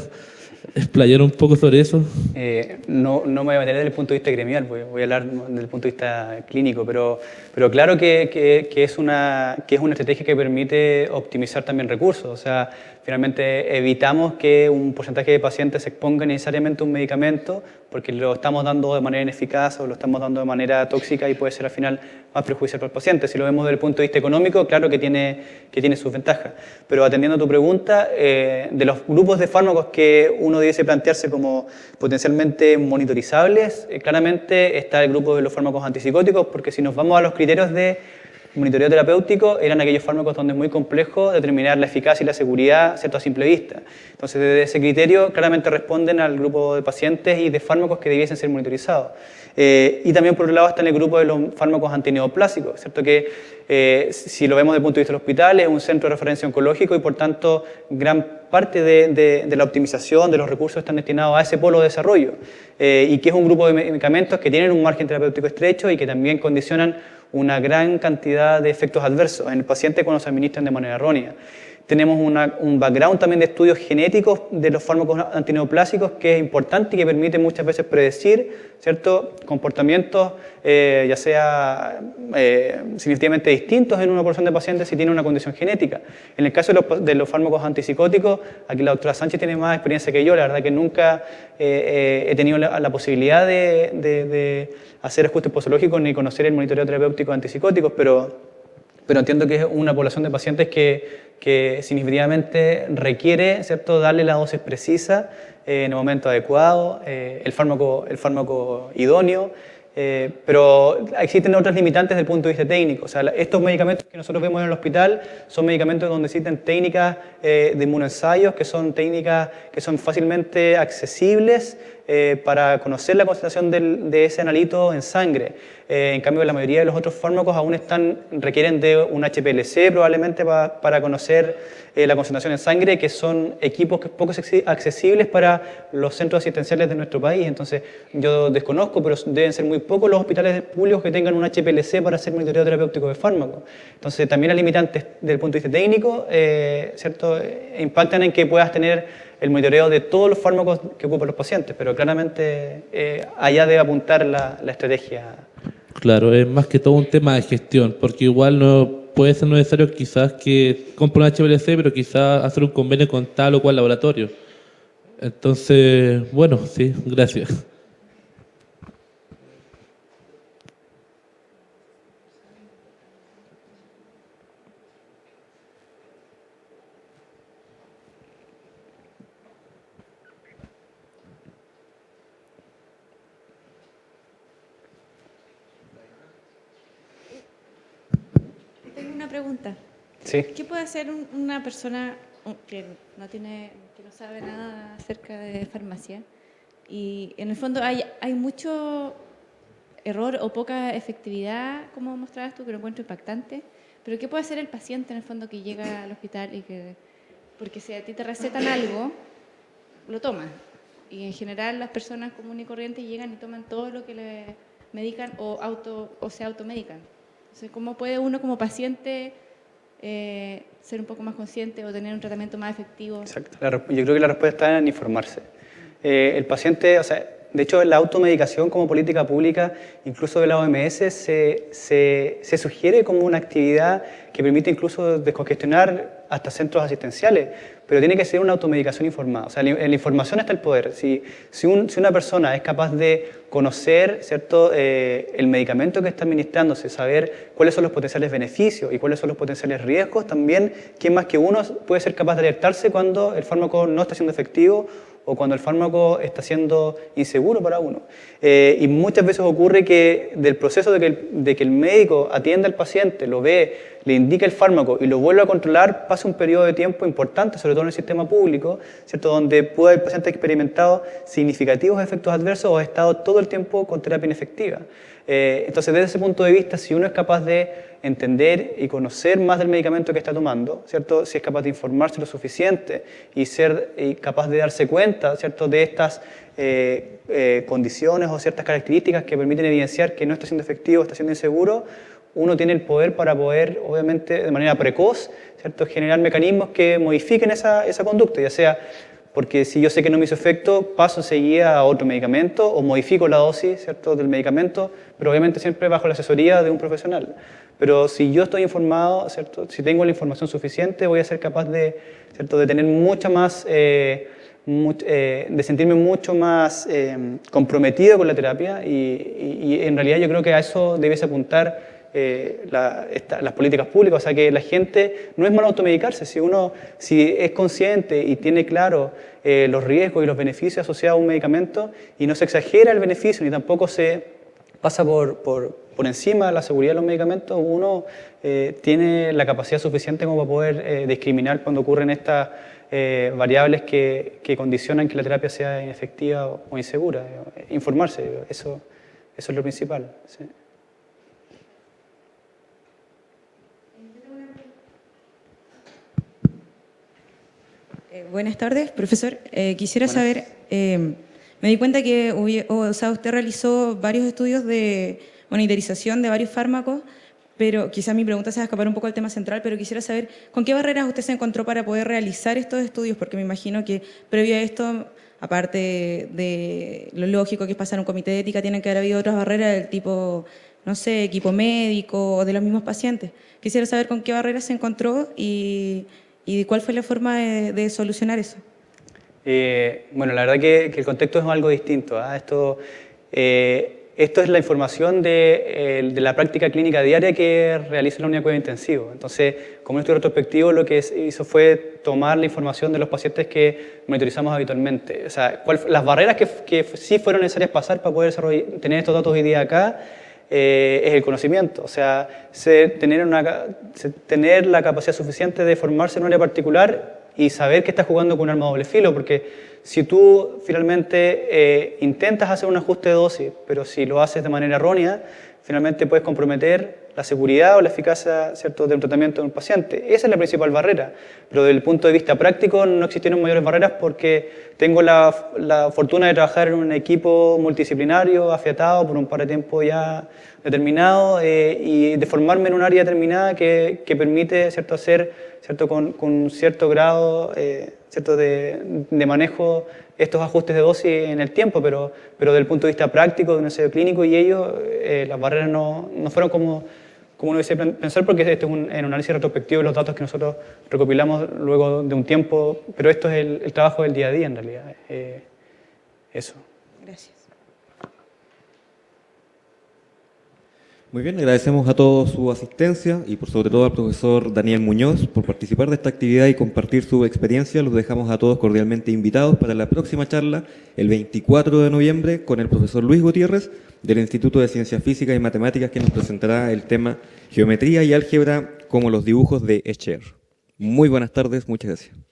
Speaker 5: explayar un poco sobre eso.
Speaker 2: No me voy a meter desde el punto de vista gremial, voy a hablar desde el punto de vista clínico, pero claro que es una estrategia que permite optimizar también recursos. O sea, finalmente evitamos que un porcentaje de pacientes se exponga necesariamente a un medicamento porque lo estamos dando de manera ineficaz o lo estamos dando de manera tóxica y puede ser al final más perjudicial para el paciente. Si lo vemos desde el punto de vista económico, claro que tiene sus ventajas. Pero atendiendo a tu pregunta, de los grupos de fármacos que uno debe plantearse como potencialmente monitorizables, claramente está el grupo de los fármacos antipsicóticos, porque si nos vamos a los criterios de monitoreo terapéutico, eran aquellos fármacos donde es muy complejo determinar la eficacia y la seguridad, ¿cierto?, a simple vista. Entonces, desde ese criterio, claramente responden al grupo de pacientes y de fármacos que debiesen ser monitorizados. Y también, por otro lado, está en el grupo de los fármacos antineoplásicos, ¿cierto?, que si lo vemos desde el punto de vista del hospital, es un centro de referencia oncológico y, por tanto, gran parte de la optimización de los recursos están destinados a ese polo de desarrollo, y que es un grupo de medicamentos que tienen un margen terapéutico estrecho y que también condicionan una gran cantidad de efectos adversos en el paciente cuando se administran de manera errónea. Tenemos un background también de estudios genéticos de los fármacos antineoplásicos que es importante y que permite muchas veces predecir, ¿cierto?, comportamientos ya sea significativamente distintos en una porción de pacientes si tiene una condición genética. En el caso de los fármacos antipsicóticos, aquí la doctora Sánchez tiene más experiencia que yo. La verdad que nunca he tenido la posibilidad de hacer ajustes posológicos ni conocer el monitoreo terapéutico de antipsicóticos, pero entiendo que es una población de pacientes que significativamente requiere, ¿cierto?, darle la dosis precisa en el momento adecuado, el fármaco idóneo, pero existen otras limitantes desde el punto de vista técnico. O sea, estos medicamentos que nosotros vemos en el hospital son medicamentos donde existen técnicas de inmunoensayos, que son técnicas que son fácilmente accesibles para conocer la concentración de ese analito en sangre. En cambio, la mayoría de los otros fármacos aún requieren de un HPLC probablemente para conocer la concentración en sangre, que son equipos poco accesibles para los centros asistenciales de nuestro país. Entonces, yo desconozco, pero deben ser muy pocos los hospitales públicos que tengan un HPLC para hacer monitoreo terapéutico de fármacos. Entonces, también las limitantes desde el punto de vista técnico, ¿cierto?, impactan en que puedas tener el monitoreo de todos los fármacos que ocupan los pacientes, pero claramente allá debe apuntar la estrategia.
Speaker 5: Claro, es más que todo un tema de gestión, porque igual no puede ser necesario quizás que compre un HPLC, pero quizás hacer un convenio con tal o cual laboratorio. Entonces, bueno, sí, gracias.
Speaker 6: Tengo una pregunta.
Speaker 2: Sí.
Speaker 6: ¿Qué puede hacer una persona que no sabe nada acerca de farmacia? Y en el fondo hay mucho error o poca efectividad, como mostrabas tú, que lo encuentro impactante. Pero ¿qué puede hacer el paciente en el fondo que llega al hospital porque si a ti te recetan algo, lo toman? Y en general las personas comunes y corrientes llegan y toman todo lo que le medican o se automedican. Entonces, ¿cómo puede uno como paciente ser un poco más consciente o tener un tratamiento más efectivo?
Speaker 2: Exacto. Yo creo que la respuesta está en informarse. El paciente, o sea, de hecho, la automedicación como política pública, incluso de la OMS, se sugiere como una actividad que permite incluso descongestionar hasta centros asistenciales, pero tiene que ser una automedicación informada. O sea, en la información está el poder. Si una persona es capaz de conocer, ¿cierto?, el medicamento que está administrándose, saber cuáles son los potenciales beneficios y cuáles son los potenciales riesgos, también, ¿quién más que uno puede ser capaz de alertarse cuando el fármaco no está siendo efectivo o cuando el fármaco está siendo inseguro para uno? Y muchas veces ocurre que del proceso de que el médico atienda al paciente, lo ve, le indica el fármaco y lo vuelve a controlar, pasa un periodo de tiempo importante, sobre todo en el sistema público, ¿cierto?, donde puede el paciente experimentado significativos efectos adversos o ha estado todo el tiempo con terapia inefectiva. Entonces, desde ese punto de vista, si uno es capaz de entender y conocer más del medicamento que está tomando, ¿cierto?, si es capaz de informarse lo suficiente y ser capaz de darse cuenta, ¿cierto?, de estas condiciones o ciertas características que permiten evidenciar que no está siendo efectivo, está siendo inseguro, uno tiene el poder para poder, obviamente, de manera precoz, ¿cierto?, generar mecanismos que modifiquen esa conducta, ya sea porque si yo sé que no me hizo efecto, paso enseguida a otro medicamento o modifico la dosis, ¿cierto?, del medicamento, pero obviamente siempre bajo la asesoría de un profesional. Pero si yo estoy informado, ¿cierto?, si tengo la información suficiente, voy a ser capaz de, ¿cierto?, de tener mucha más, de sentirme mucho más comprometido con la terapia y en realidad yo creo que a eso debes apuntar las políticas públicas, o sea que la gente no es malo automedicarse, si es consciente y tiene claro los riesgos y los beneficios asociados a un medicamento y no se exagera el beneficio ni tampoco se pasa por encima de la seguridad de los medicamentos, uno tiene la capacidad suficiente como para poder discriminar cuando ocurren estas variables que condicionan que la terapia sea inefectiva o insegura. Informarse, eso es lo principal. Sí.
Speaker 7: Buenas tardes, profesor. Quisiera saber, me di cuenta que usted realizó varios estudios de monitorización de varios fármacos, pero quizás mi pregunta se va a escapar un poco del tema central, pero quisiera saber con qué barreras usted se encontró para poder realizar estos estudios, porque me imagino que previo a esto, aparte de lo lógico que es pasar un comité de ética, tienen que haber habido otras barreras del tipo, no sé, equipo médico o de los mismos pacientes. Quisiera saber con qué barreras se encontró y cuál fue la forma de solucionar eso. Bueno,
Speaker 2: la verdad que el contexto es algo distinto. Esto, esto es la información de la práctica clínica diaria que realiza la unidad de cuidado intensivo. Entonces, como estudio retrospectivo, lo que hizo fue tomar la información de los pacientes que monitorizamos habitualmente. O sea, las barreras que sí fueron necesarias pasar para poder tener estos datos hoy día acá, es el conocimiento. O sea, tener la capacidad suficiente de formarse en un área particular y saber que estás jugando con un arma de doble filo, porque si tú finalmente intentas hacer un ajuste de dosis, pero si lo haces de manera errónea, finalmente puedes comprometer la seguridad o la eficacia, ¿cierto?, de un tratamiento de un paciente. Esa es la principal barrera, pero desde el punto de vista práctico no existieron mayores barreras porque tengo la fortuna de trabajar en un equipo multidisciplinario, afiatado por un par de tiempo ya determinado, y de formarme en un área determinada que permite, ¿cierto?, hacer, ¿cierto?, con cierto grado, ¿cierto?, de manejo estos ajustes de dosis en el tiempo, pero desde el punto de vista práctico, de un ensayo clínico y ello, las barreras no fueron como uno dice pensar, porque este es un análisis retrospectivo de los datos que nosotros recopilamos luego de un tiempo, pero esto es el trabajo del día a día en realidad. Eso.
Speaker 7: Gracias.
Speaker 1: Muy bien, agradecemos a todos su asistencia y por sobre todo al profesor Daniel Muñoz por participar de esta actividad y compartir su experiencia. Los dejamos a todos cordialmente invitados para la próxima charla, el 24 de noviembre, con el profesor Luis Gutiérrez del Instituto de Ciencias Físicas y Matemáticas, que nos presentará el tema Geometría y Álgebra como los dibujos de Escher. Muy buenas tardes, muchas gracias.